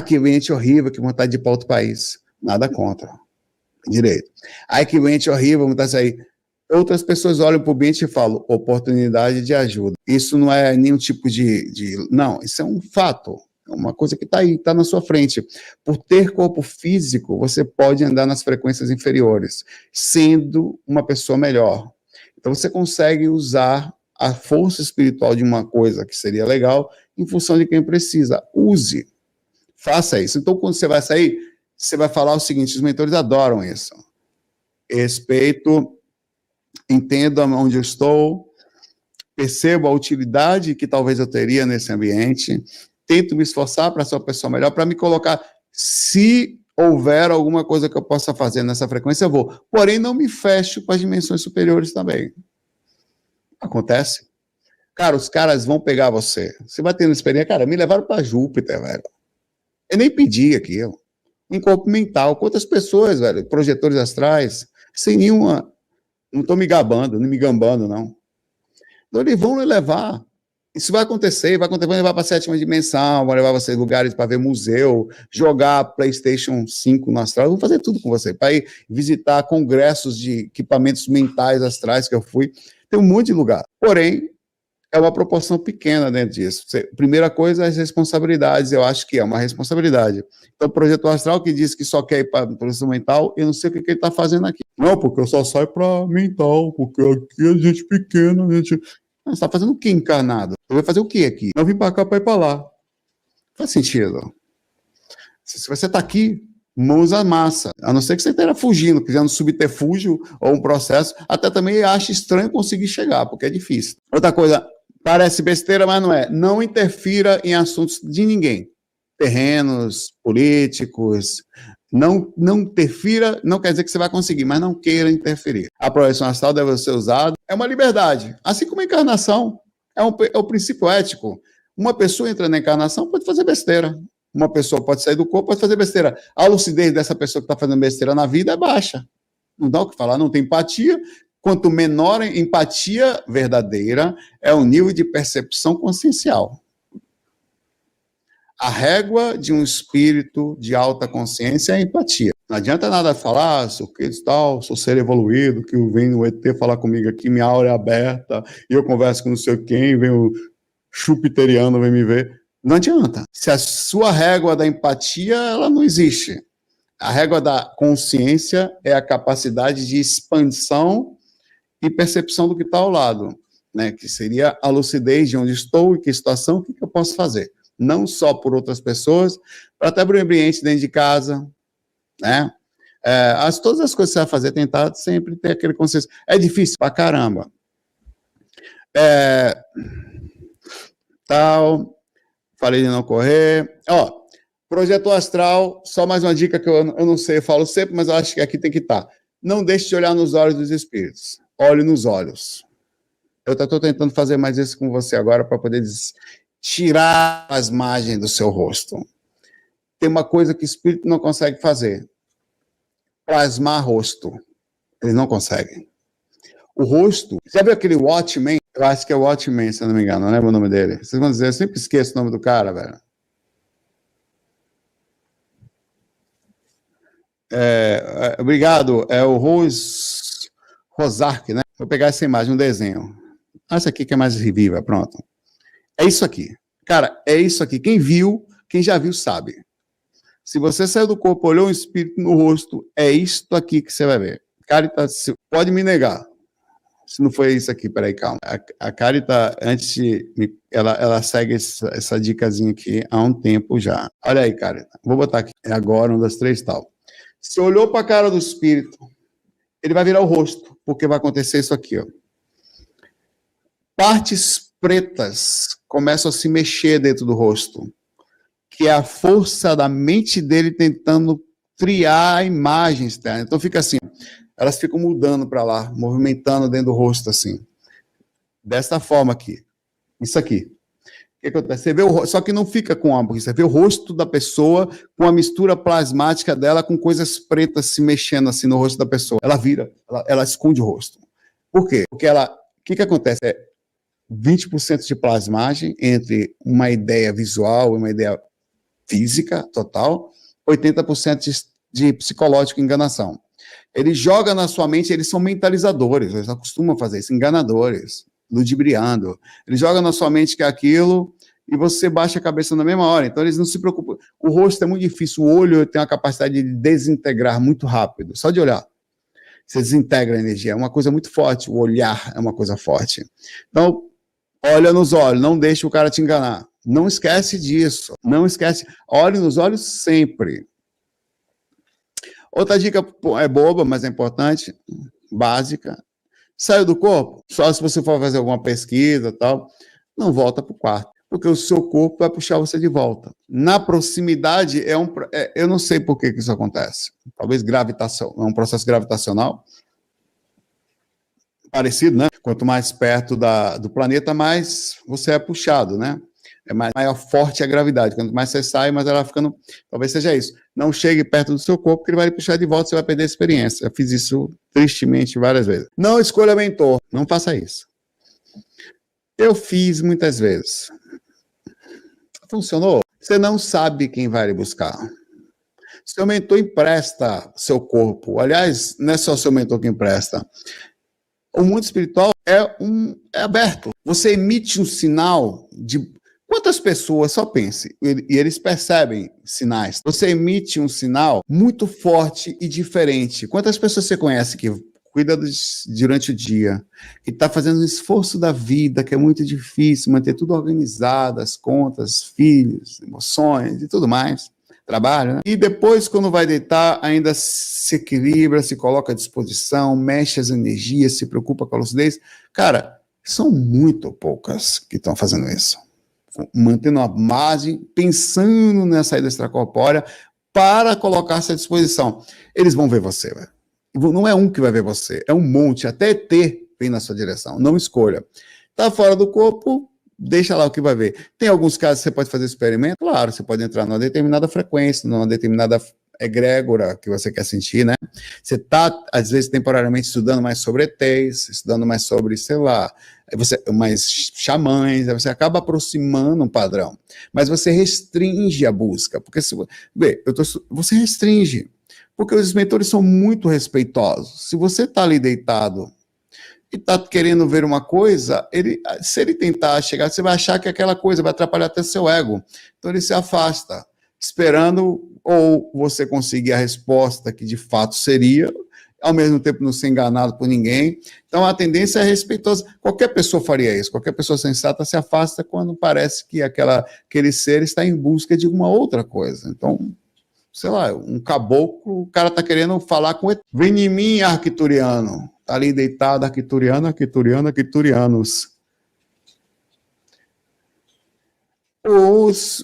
Que ambiente horrível, que vontade de ir para outro país. Nada contra. Direito. Que ambiente horrível, vontade de sair. Outras pessoas olham para o ambiente e falam, oportunidade de ajuda. Isso não é nenhum tipo Não, isso é um fato. É uma coisa que está aí, está na sua frente. Por ter corpo físico, você pode andar nas frequências inferiores, sendo uma pessoa melhor. Então, você consegue usar a força espiritual de uma coisa que seria legal em função de quem precisa. Use. Faça isso. Então, quando você vai sair, você vai falar o seguinte, os mentores adoram isso. Respeito, entendo onde eu estou, percebo a utilidade que talvez eu teria nesse ambiente, tento me esforçar para ser uma pessoa melhor, para me colocar, se houver alguma coisa que eu possa fazer nessa frequência, eu vou. Porém, não me fecho para as dimensões superiores também. Acontece. Cara, os caras vão pegar você. Você vai tendo experiência. Cara, me levaram para Júpiter, velho. Eu nem pedi aquilo. Em corpo mental. Quantas pessoas, velho, projetores astrais, sem nenhuma... Não estou me gabando, nem me gambando, não. Então, eles vão lhe levar. Isso vai acontecer, vão levar para a 7ª dimensão, vão levar você em lugares para ver museu, jogar PlayStation 5 no astral, vão fazer tudo com você, para ir visitar congressos de equipamentos mentais astrais que eu fui. Tem um monte de lugar. Porém, é uma proporção pequena dentro disso. Primeira coisa, as responsabilidades, eu acho que é uma responsabilidade. Então, o projetor astral que diz que só quer ir para o mental, eu não sei o que ele está fazendo aqui. Não, porque eu só saio para mental, porque aqui é gente pequena, gente... Não, você está fazendo o que encarnado? Eu vou fazer o que aqui? Eu vim para cá para ir para lá. Não faz sentido. Se você está aqui, mãos à massa. A não ser que você esteja fugindo, criando um subterfúgio ou um processo, até também acho estranho conseguir chegar, porque é difícil. Outra coisa, parece besteira, mas não é. Não interfira em assuntos de ninguém. Terrenos, políticos. Não interfira, não quer dizer que você vai conseguir, mas não queira interferir. A projeção astral deve ser usada. É uma liberdade. Assim como a encarnação. É o princípio ético. Uma pessoa entra na encarnação, pode fazer besteira. Uma pessoa pode sair do corpo, pode fazer besteira. A lucidez dessa pessoa que está fazendo besteira na vida é baixa. Não dá o que falar, não tem empatia. Quanto menor a empatia verdadeira, é o nível de percepção consciencial. A régua de um espírito de alta consciência é a empatia. Não adianta nada falar, sou que tal, sou ser evoluído, que vem o ET falar comigo aqui, minha aura é aberta, e eu converso com não sei quem, vem o chupiteriano, vem me ver. Não adianta. Se a sua régua da empatia, ela não existe. A régua da consciência é a capacidade de expansão e percepção do que está ao lado, né? Que seria a lucidez de onde estou, em que situação, o que eu posso fazer. Não só por outras pessoas, para até para o ambiente dentro de casa, né? Todas as coisas que você vai fazer, tentar sempre ter aquele consciência. É difícil pra caramba. Falei de não correr. Projeto astral, só mais uma dica que eu não sei, eu falo sempre, mas eu acho que aqui tem que estar. Não deixe de olhar nos olhos dos espíritos. Olhe nos olhos. Eu estou tentando fazer mais isso com você agora para poder tirar as margens do seu rosto. Tem uma coisa que o espírito não consegue fazer. Plasmar rosto. Eles não conseguem. O rosto... Já viu aquele Watchman? Eu acho que é Watchman, se eu não me engano. Não lembro o nome dele. Vocês vão dizer, eu sempre esqueço o nome do cara, velho. Obrigado. É o Rosark, né? Vou pegar essa imagem, um desenho. Essa aqui que é mais viva, pronto. É isso aqui. Cara, é isso aqui. Quem viu, quem já viu, sabe. Se você saiu do corpo, olhou um espírito no rosto, é isto aqui que você vai ver. Carita, pode me negar. Se não foi isso aqui, peraí, calma. A Carita, antes de... Ela segue essa dicasinha aqui há um tempo já. Olha aí, Carita. Vou botar aqui. É agora, 1, 2, 3, tal. Se olhou para a cara do espírito, ele vai virar o rosto, porque vai acontecer isso aqui, ó. Partes pretas começam a se mexer dentro do rosto, que é a força da mente dele tentando criar a imagem externa. Então fica assim, elas ficam mudando para lá, movimentando dentro do rosto assim. Desta forma aqui. Isso aqui. O que acontece? Você vê só que não fica com porque você vê o rosto da pessoa com a mistura plasmática dela com coisas pretas se mexendo assim no rosto da pessoa. Ela vira, ela esconde o rosto. Por quê? Porque o que acontece? 20% de plasmagem entre uma ideia visual e uma ideia física total, 80% de psicológico enganação. Ele joga na sua mente, eles são mentalizadores, eles acostumam fazer isso, enganadores, ludibriando. Ele joga na sua mente que é aquilo e você baixa a cabeça na mesma hora. Então eles não se preocupam. O rosto é muito difícil, o olho tem a capacidade de desintegrar muito rápido, só de olhar. Você desintegra a energia, é uma coisa muito forte, o olhar é uma coisa forte. Então, olha nos olhos, não deixe o cara te enganar. Não esquece disso, não esquece. Olhe nos olhos sempre. Outra dica é boba, mas é importante, básica. Saiu do corpo, só se você for fazer alguma pesquisa e tal, não volta para o quarto, porque o seu corpo vai puxar você de volta. Na proximidade, eu não sei por que isso acontece. Talvez gravitação, é um processo gravitacional, parecido, né? Quanto mais perto do planeta, mais você é puxado, né? Maior forte a gravidade. Quanto mais você sai, mais ela vai ficando... Talvez seja isso. Não chegue perto do seu corpo, que ele vai lhe puxar de volta, você vai perder a experiência. Eu fiz isso tristemente várias vezes. Não escolha mentor. Não faça isso. Eu fiz muitas vezes. Funcionou? Você não sabe quem vai lhe buscar. Seu mentor empresta seu corpo. Aliás, não é só seu mentor que empresta. O mundo espiritual é aberto. Você emite um sinal de... Quantas pessoas, só pense, e eles percebem sinais. Você emite um sinal muito forte e diferente. Quantas pessoas você conhece que cuida durante o dia, que está fazendo um esforço da vida, que é muito difícil, manter tudo organizado, as contas, filhos, emoções e tudo mais, trabalho, né? E depois, quando vai deitar, ainda se equilibra, se coloca à disposição, mexe as energias, se preocupa com a lucidez. Cara, são muito poucas que estão fazendo isso. Mantendo a margem, pensando na saída extracorpórea para colocar-se à disposição. Eles vão ver você, velho. Não é um que vai ver você, é um monte, até ET vem na sua direção, não escolha. Tá fora do corpo, deixa lá o que vai ver. Tem alguns casos que você pode fazer experimento, claro, você pode entrar numa determinada frequência, numa determinada egrégora que você quer sentir, né? Você tá, às vezes, temporariamente estudando mais sobre ETs, estudando mais sobre, sei lá, mais xamãs, aí você acaba aproximando um padrão, mas você restringe a busca, porque você restringe, porque os mentores são muito respeitosos. Se você está ali deitado e está querendo ver uma coisa, se ele tentar chegar, você vai achar que aquela coisa vai atrapalhar até seu ego. Então ele se afasta, esperando ou você conseguir a resposta que de fato seria, ao mesmo tempo não ser enganado por ninguém. Então a tendência é respeitosa. Qualquer pessoa faria isso, qualquer pessoa sensata se afasta quando parece que aquele ser está em busca de uma outra coisa. Então, sei lá, um caboclo, o cara tá querendo falar com ele. Vem em mim, arquituriano. Tá ali deitado, arquiturianos.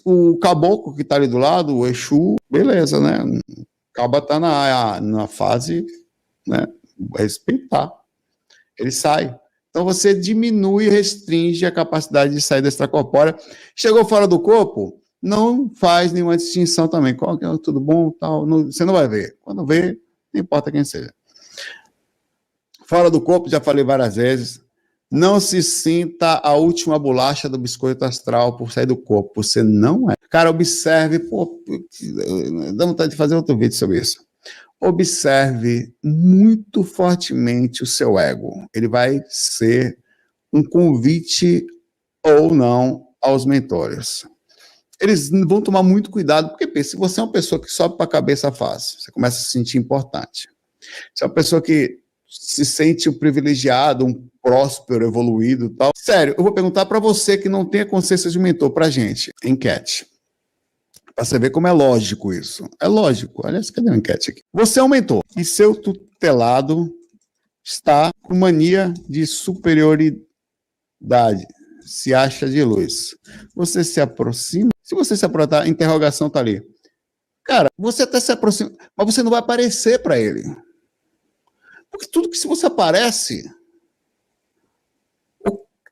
O caboclo que tá ali do lado, o Exu, beleza, né? O caba tá na fase, né? Respeitar. Ele sai. Então você diminui e restringe a capacidade de sair da extracorpórea. Chegou fora do corpo, não faz nenhuma distinção também. Qual que é, tudo bom, tal, você não vai ver. Quando vê, não importa quem seja. Fora do corpo, já falei várias vezes, não se sinta a última bolacha do biscoito astral por sair do corpo. Você não é. Cara, observe, dá vontade de fazer outro vídeo sobre isso. Observe muito fortemente o seu ego. Ele vai ser um convite ou não aos mentores. Eles vão tomar muito cuidado, porque se você é uma pessoa que sobe para a cabeça fácil, você começa a se sentir importante. Se é uma pessoa que se sente um privilegiado, um próspero, evoluído e tal. Sério, eu vou perguntar para você que não tem a consciência de mentor, para gente, enquete. Para você ver como é lógico isso. É lógico. Aliás, cadê a enquete aqui? Você é um mentor e seu tutelado está com mania de superioridade, se acha de luz. Você se aproxima. Se você se aproximar, a interrogação está ali. Cara, você até se aproxima, mas você não vai aparecer para ele. Porque tudo que se você aparece,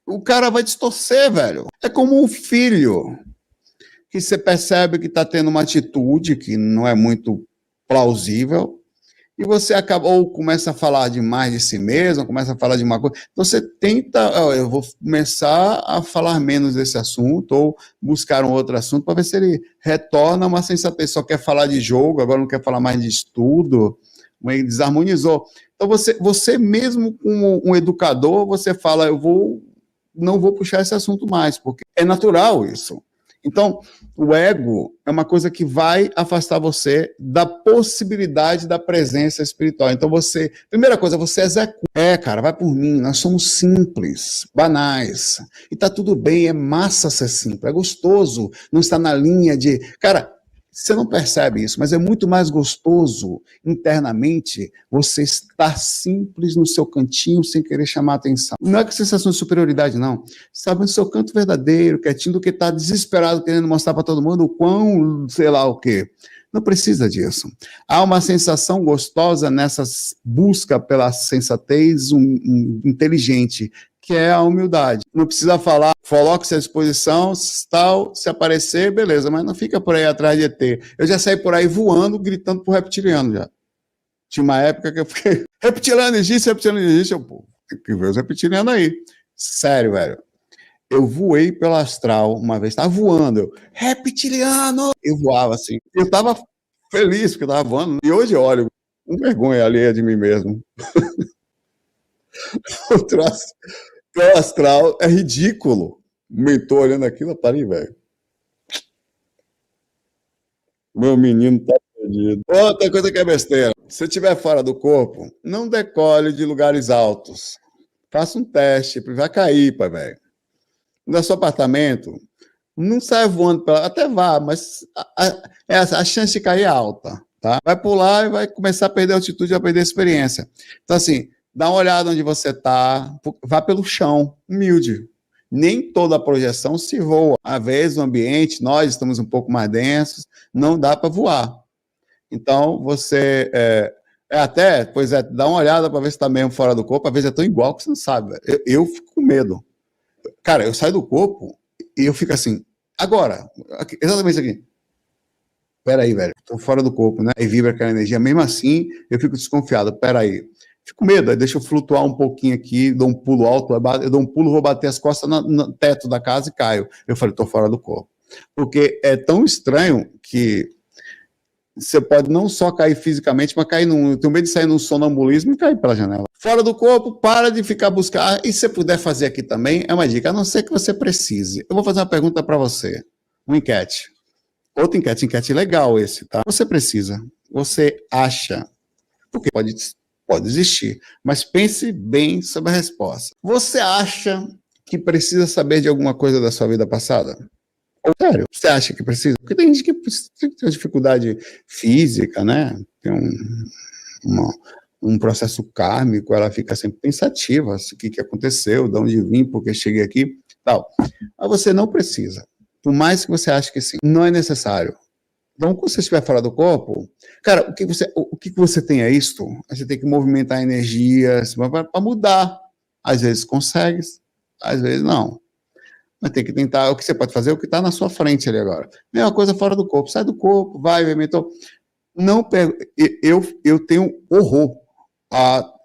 o cara vai distorcer, velho. É como um filho que você percebe que está tendo uma atitude que não é muito plausível, e você acaba, ou começa a falar demais de si mesmo, começa a falar de uma coisa, então você tenta, eu vou começar a falar menos desse assunto, ou buscar um outro assunto, para ver se ele retorna uma sensatez, só quer falar de jogo, agora não quer falar mais de estudo, ele desarmonizou. Então você mesmo como um educador, você fala, não vou puxar esse assunto mais, porque é natural isso. Então, o ego é uma coisa que vai afastar você da possibilidade da presença espiritual. Então, primeira coisa, você executa. Cara, vai por mim, nós somos simples, banais. E tá tudo bem, é massa ser simples, é gostoso, não está na linha de... Cara, você não percebe isso, mas é muito mais gostoso internamente você estar simples no seu cantinho sem querer chamar a atenção. Não é que sensação de superioridade, não. Sabe, no seu canto verdadeiro, quietinho, do que estar desesperado querendo mostrar para todo mundo o quão, sei lá o quê. Não precisa disso. Há uma sensação gostosa nessa busca pela sensatez inteligente, que é a humildade. Não precisa falar, coloque-se à disposição, tal, se aparecer, beleza, mas não fica por aí atrás de ET. Eu já saí por aí voando, gritando pro reptiliano já. Tinha uma época que eu fiquei, reptiliano existe, eu, pô, tem que ver os reptilianos aí. Sério, velho. Eu voei pelo astral uma vez, tava voando, reptiliano! Eu voava assim, eu tava feliz porque eu tava voando, e hoje eu olho com vergonha alheia de mim mesmo. O troço, o astral é ridículo. O mentor olhando aquilo, parei, velho. Meu menino tá perdido. Outra coisa que é besteira. Se estiver fora do corpo, não decole de lugares altos. Faça um teste, vai cair, pai, velho. No seu apartamento, não sai voando, até vá, mas a chance de cair é alta, tá? Vai pular e vai começar a perder altitude, vai perder a experiência. Então, assim, dá uma olhada onde você está, vá pelo chão, humilde. Nem toda projeção se voa. Às vezes, o ambiente, nós estamos um pouco mais densos, não dá para voar. Então, você até, pois é, dá uma olhada para ver se está mesmo fora do corpo, às vezes é tão igual que você não sabe. Eu fico com medo. Cara, eu saio do corpo e eu fico assim, agora, exatamente isso aqui. Peraí, velho, tô fora do corpo, né? E vibra aquela energia. Mesmo assim, eu fico desconfiado. Peraí. Fico com medo, aí deixa eu flutuar um pouquinho aqui, dou um pulo alto, eu dou um pulo, vou bater as costas no teto da casa e caio. Eu falei, tô fora do corpo. Porque é tão estranho que você pode não só cair fisicamente, mas cair eu tenho medo de sair num sonambulismo e cair pela janela. Fora do corpo, para de ficar buscar. E se você puder fazer aqui também, é uma dica, a não ser que você precise. Eu vou fazer uma pergunta para você. Uma enquete. Outra enquete legal esse, tá? Você precisa. Você acha. Porque pode existir. Mas pense bem sobre a resposta. Você acha que precisa saber de alguma coisa da sua vida passada? Sério, você acha que precisa? Porque tem gente que tem uma dificuldade física, né? Tem um processo kármico, ela fica sempre pensativa, o que aconteceu, de onde vim, porque cheguei aqui, tal. Mas você não precisa. Por mais que você ache que sim, não é necessário. Então, quando você estiver fora do corpo, cara, o que você tem é isto? Você tem que movimentar energias para mudar. Às vezes consegue, às vezes não. Mas tem que tentar, o que você pode fazer é o que está na sua frente ali agora. Mesma coisa fora do corpo, sai do corpo, vai, mentor. Não pego, eu tenho horror,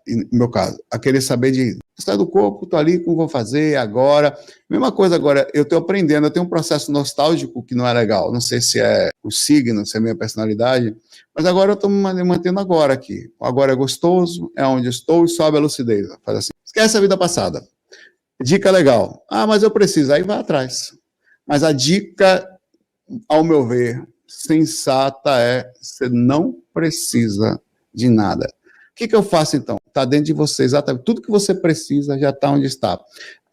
no meu caso, a querer saber de, sai do corpo, tô ali, como vou fazer agora. Mesma coisa agora, eu estou aprendendo, eu tenho um processo nostálgico que não é legal, não sei se é o signo, se é a minha personalidade, mas agora eu estou me mantendo agora aqui. Agora é gostoso, é onde estou e sobe a lucidez. Faz assim, esquece a vida passada. Dica legal. Ah, mas eu preciso. Aí vai atrás. Mas a dica, ao meu ver, sensata é: você não precisa de nada. O que eu faço então? Está dentro de você, exatamente. Tudo que você precisa já está onde está.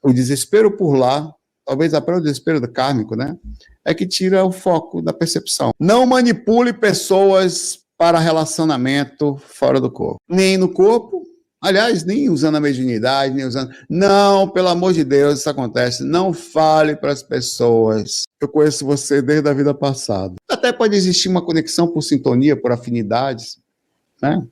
O desespero por lá, talvez até o desespero kármico, né? É que tira o foco da percepção. Não manipule pessoas para relacionamento fora do corpo. Nem no corpo. Aliás, nem usando a mediunidade, nem usando... Não, pelo amor de Deus, isso acontece. Não fale para as pessoas. Eu conheço você desde a vida passada. Até pode existir uma conexão por sintonia, por afinidades, né?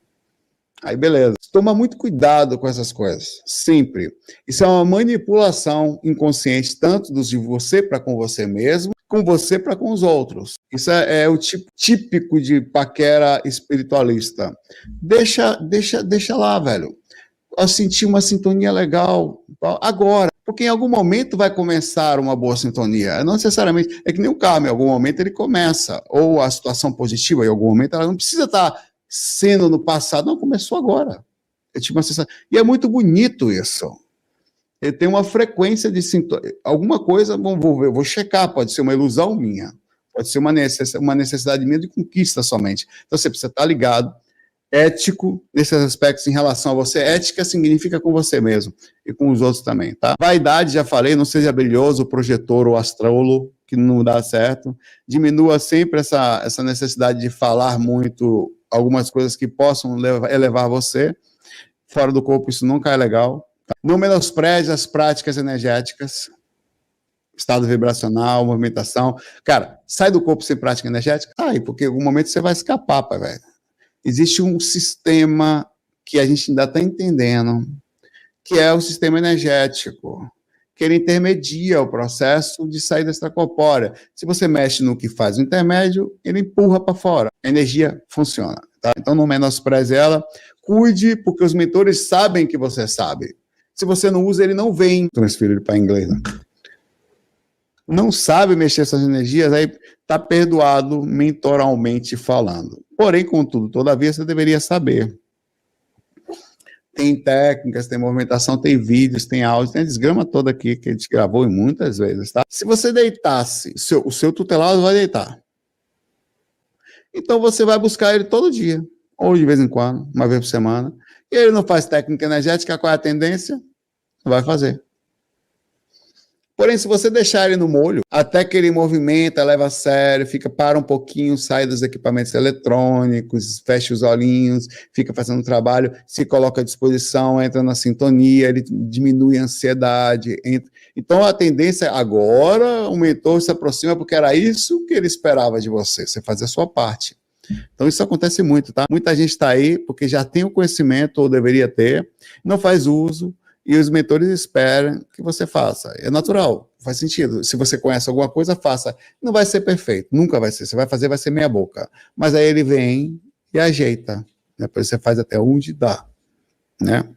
Aí, beleza. Toma muito cuidado com essas coisas. Sempre. Isso é uma manipulação inconsciente, tanto de você para com você mesmo, com você para com os outros. Isso é o tipo típico de paquera espiritualista. Deixa lá, velho. Eu senti uma sintonia legal agora, porque em algum momento vai começar uma boa sintonia. Não necessariamente, é que nem o carro, em algum momento ele começa, ou a situação positiva, em algum momento, ela não precisa estar sendo no passado, não, começou agora. É tipo uma sensação. E é muito bonito isso. Ele tem uma frequência de sintonia. Alguma coisa, vou checar, pode ser uma ilusão minha, pode ser uma necessidade minha de conquista somente. Então você precisa estar ligado, ético nesses aspectos em relação a você. Ética significa com você mesmo e com os outros também, tá? Vaidade, já falei, não seja brilhoso, projetor ou astrólogo, que não dá certo. Diminua sempre essa necessidade de falar muito algumas coisas que possam elevar você. Fora do corpo, isso nunca é legal. Tá? Não menospreze as práticas energéticas, estado vibracional, movimentação. Cara, sai do corpo sem prática energética? Sai, porque em algum momento você vai escapar, pai, velho. Existe um sistema que a gente ainda está entendendo, que é o sistema energético, que ele intermedia o processo de saída extracorpórea. Se você mexe no que faz o intermédio, ele empurra para fora. A energia funciona. Tá? Então não menospreze ela, cuide, porque os mentores sabem que você sabe. Se você não usa, ele não vem. Transfiro ele para inglês, né? Não sabe mexer essas energias, aí está perdoado mentoralmente falando. Porém, contudo, todavia, você deveria saber. Tem técnicas, tem movimentação, tem vídeos, tem áudio, tem a desgrama toda aqui que a gente gravou muitas vezes, tá? Se você deitasse, o seu tutelado vai deitar. Então você vai buscar ele todo dia, ou de vez em quando, uma vez por semana. E ele não faz técnica energética, qual é a tendência? Não vai fazer. Porém, se você deixar ele no molho, até que ele movimenta, leva a sério, para um pouquinho, sai dos equipamentos eletrônicos, fecha os olhinhos, fica fazendo trabalho, se coloca à disposição, entra na sintonia, ele diminui a ansiedade. Então, a tendência agora, o mentor se aproxima porque era isso que ele esperava de você fazer a sua parte. Então, isso acontece muito, tá? Muita gente está aí porque já tem o conhecimento, ou deveria ter, não faz uso, e os mentores esperam que você faça. É natural, faz sentido. Se você conhece alguma coisa, faça. Não vai ser perfeito, nunca vai ser. Você vai fazer, vai ser meia boca. Mas aí ele vem e ajeita. Depois você faz até onde dá. Né?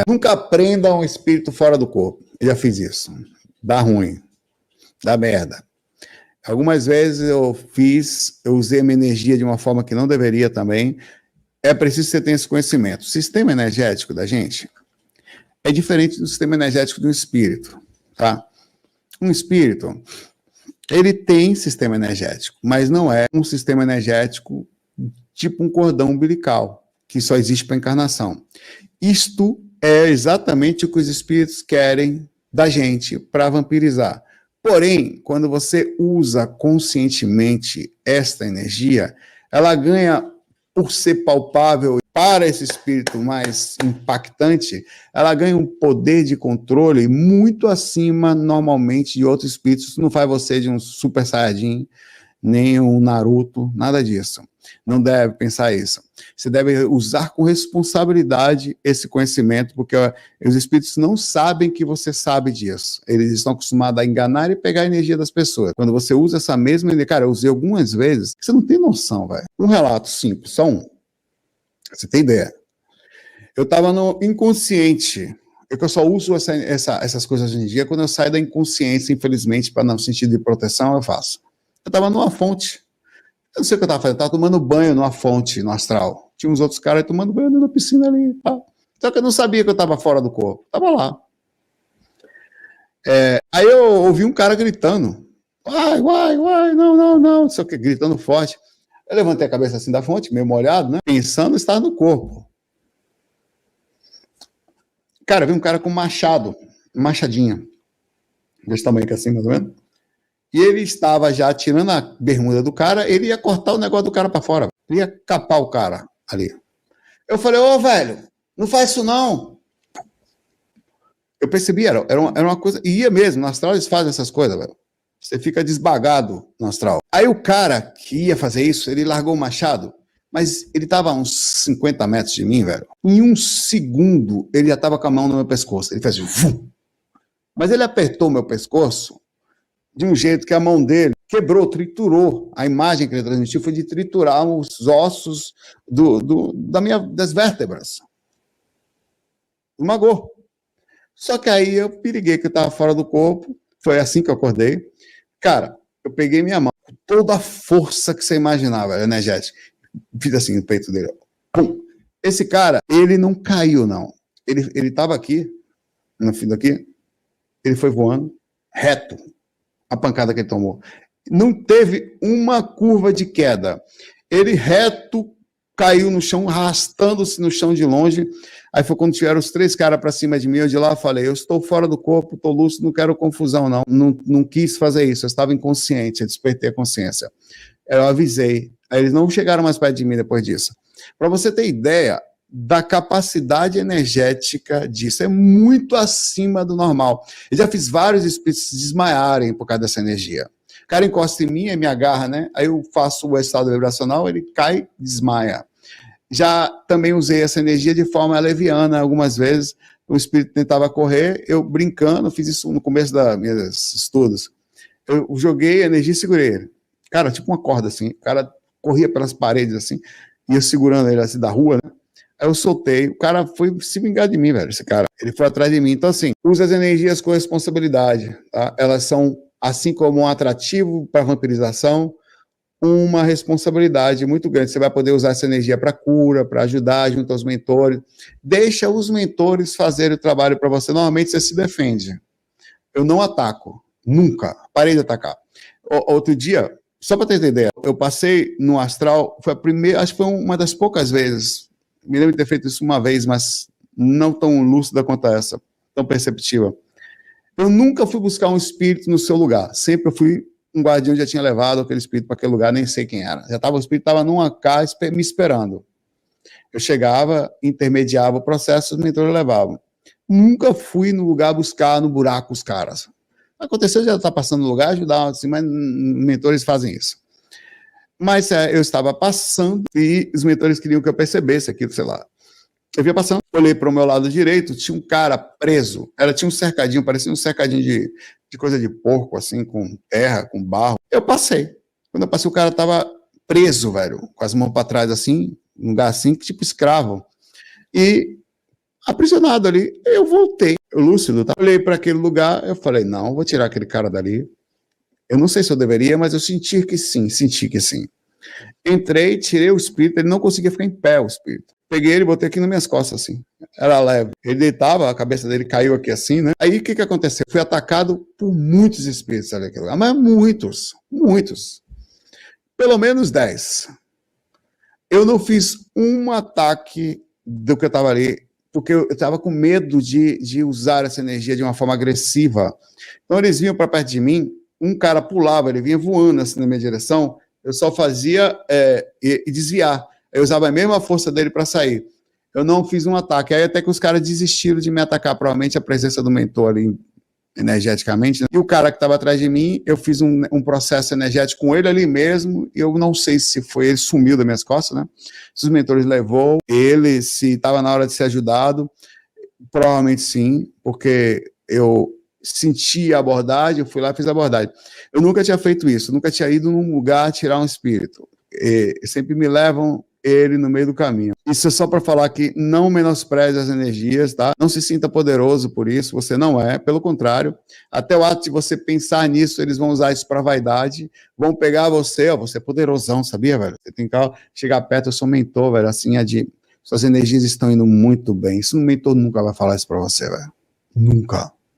Nunca aprenda um espírito fora do corpo. Eu já fiz isso. Dá ruim. Dá merda. Algumas vezes eu usei a minha energia de uma forma que não deveria também. É preciso que você tenha esse conhecimento. O sistema energético da gente é diferente do sistema energético de um espírito, tá? Um espírito, ele tem sistema energético, mas não é um sistema energético tipo um cordão umbilical, que só existe para encarnação. Isto é exatamente o que os espíritos querem da gente para vampirizar. Porém, quando você usa conscientemente esta energia, ela ganha, por ser palpável para esse espírito mais impactante, ela ganha um poder de controle muito acima, normalmente, de outros espíritos. Isso não faz você de um Super Saiyajin, nem um Naruto, nada disso. Não deve pensar isso. Você deve usar com responsabilidade esse conhecimento, porque os espíritos não sabem que você sabe disso. Eles estão acostumados a enganar e pegar a energia das pessoas. Quando você usa essa mesma energia, cara, eu usei algumas vezes, você não tem noção, velho. Um relato simples, só um. Você tem ideia? Eu estava no inconsciente. Eu só uso essas coisas hoje em dia quando eu saio da inconsciência, infelizmente, para no sentido de proteção, eu faço. Eu estava numa fonte. Eu não sei o que eu estava fazendo. Eu estava tomando banho numa fonte, no astral. Tinha uns outros caras tomando banho na piscina ali. Tá. Só que eu não sabia que eu estava fora do corpo. Estava lá. Aí eu ouvi um cara gritando. Uai, não. Só que gritando forte. Eu levantei a cabeça assim da fonte, meio molhado, né? Pensando estar no corpo. Cara, vi um cara com machado, machadinha. Desse tamanho que assim, mais ou menos. E ele estava já tirando a bermuda do cara, ele ia cortar o negócio do cara para fora. Ele ia capar o cara ali. Eu falei, ô, velho, não faz isso não. Eu percebi, era uma coisa, e ia mesmo, no astral eles fazem essas coisas, velho. Você fica desbagado no astral. Aí o cara que ia fazer isso, ele largou o machado, mas ele estava a uns 50 metros de mim, velho. Em um segundo, ele já estava com a mão no meu pescoço. Ele fez assim, mas ele apertou o meu pescoço de um jeito que a mão dele quebrou, triturou. A imagem que ele transmitiu foi de triturar os ossos das vértebras. Esmagou. Só que aí eu periguei que eu estava fora do corpo. Foi assim que eu acordei. Cara, eu peguei minha mão, toda a força que você imaginava, energética. Fiz assim no peito dele. Pum. Esse cara, ele não caiu, não. Ele estava aqui, no fim daqui, ele foi voando, reto, a pancada que ele tomou. Não teve uma curva de queda. Ele reto caiu no chão, arrastando-se no chão de longe. Aí foi quando tiveram os 3 caras para cima de mim, eu de lá falei, eu estou fora do corpo, estou lúcido, não quero confusão, não. Não quis fazer isso, eu estava inconsciente, eu despertei a consciência. Eu avisei. Aí eles não chegaram mais perto de mim depois disso. Para você ter ideia da capacidade energética disso, é muito acima do normal. Eu já fiz vários espíritos desmaiarem por causa dessa energia. O cara encosta em mim, me agarra, né? Aí eu faço o estado vibracional, ele cai, desmaia. Já também usei essa energia de forma leviana algumas vezes. O espírito tentava correr, eu brincando, fiz isso no começo dos meus estudos. Eu joguei a energia e segurei ele. Cara, tipo uma corda assim. O cara corria pelas paredes assim, ia segurando ele assim da rua, né? Aí eu soltei. O cara foi se vingar de mim, velho, esse cara. Ele foi atrás de mim. Então, assim, usa as energias com responsabilidade, tá? Elas são, assim como um atrativo para vampirização, uma responsabilidade muito grande. Você vai poder usar essa energia para cura, para ajudar junto aos mentores. Deixa os mentores fazerem o trabalho para você. Normalmente você se defende. Eu não ataco, nunca. Parei de atacar. Outro dia, só para ter ideia, eu passei no astral, foi a primeira, acho que foi uma das poucas vezes, me lembro de ter feito isso uma vez, mas não tão lúcida quanto essa, tão perceptiva. Eu nunca fui buscar um espírito no seu lugar, sempre eu fui um guardião, já tinha levado aquele espírito para aquele lugar, nem sei quem era. O espírito estava numa casa me esperando. Eu chegava, intermediava o processo, os mentores levavam. Nunca fui no lugar buscar no buraco os caras. Aconteceu, já está passando no lugar, ajudar, assim, mas mentores fazem isso. Mas eu estava passando e os mentores queriam que eu percebesse aquilo, sei lá. Eu vinha passando, olhei para o meu lado direito, tinha um cara preso. Tinha um cercadinho, parecia um cercadinho de coisa de porco, assim, com terra, com barro. Eu passei. Quando eu passei, o cara estava preso, velho, com as mãos para trás, assim, um lugar assim, tipo escravo. E aprisionado ali. Eu voltei, lúcido, tá? Olhei para aquele lugar, eu falei, não, vou tirar aquele cara dali. Eu não sei se eu deveria, mas eu senti que sim. Entrei, tirei o espírito, ele não conseguia ficar em pé, o espírito. Peguei ele e botei aqui nas minhas costas, assim. Era leve. Ele deitava, a cabeça dele caiu aqui assim, né? Aí o que aconteceu? Fui atacado por muitos espíritos ali naquele lugar, mas muitos. Pelo menos 10. Eu não fiz um ataque do que eu estava ali, porque eu estava com medo de usar essa energia de uma forma agressiva. Então eles vinham para perto de mim, um cara pulava, ele vinha voando assim na minha direção, eu só fazia e desviar. Eu usava a mesma força dele para sair. Eu não fiz um ataque. Aí até que os caras desistiram de me atacar, provavelmente a presença do mentor ali energeticamente. Né? E o cara que estava atrás de mim, eu fiz um processo energético com ele ali mesmo, e eu não sei se foi, ele sumiu das minhas costas, né? Se os mentores levou ele, se estava na hora de ser ajudado, provavelmente sim, porque eu senti a abordagem, eu fui lá e fiz a abordagem. Eu nunca tinha feito isso, nunca tinha ido num lugar tirar um espírito. Sempre me levam ele no meio do caminho. Isso é só para falar que não menospreze as energias, tá? Não se sinta poderoso por isso, você não é, pelo contrário, até o ato de você pensar nisso, eles vão usar isso para vaidade, vão pegar você, ó, você é poderosão, sabia, velho? Você tem que chegar perto, eu sou mentor, velho, assim, suas energias estão indo muito bem. Isso um mentor nunca vai falar isso para você, velho. Nunca.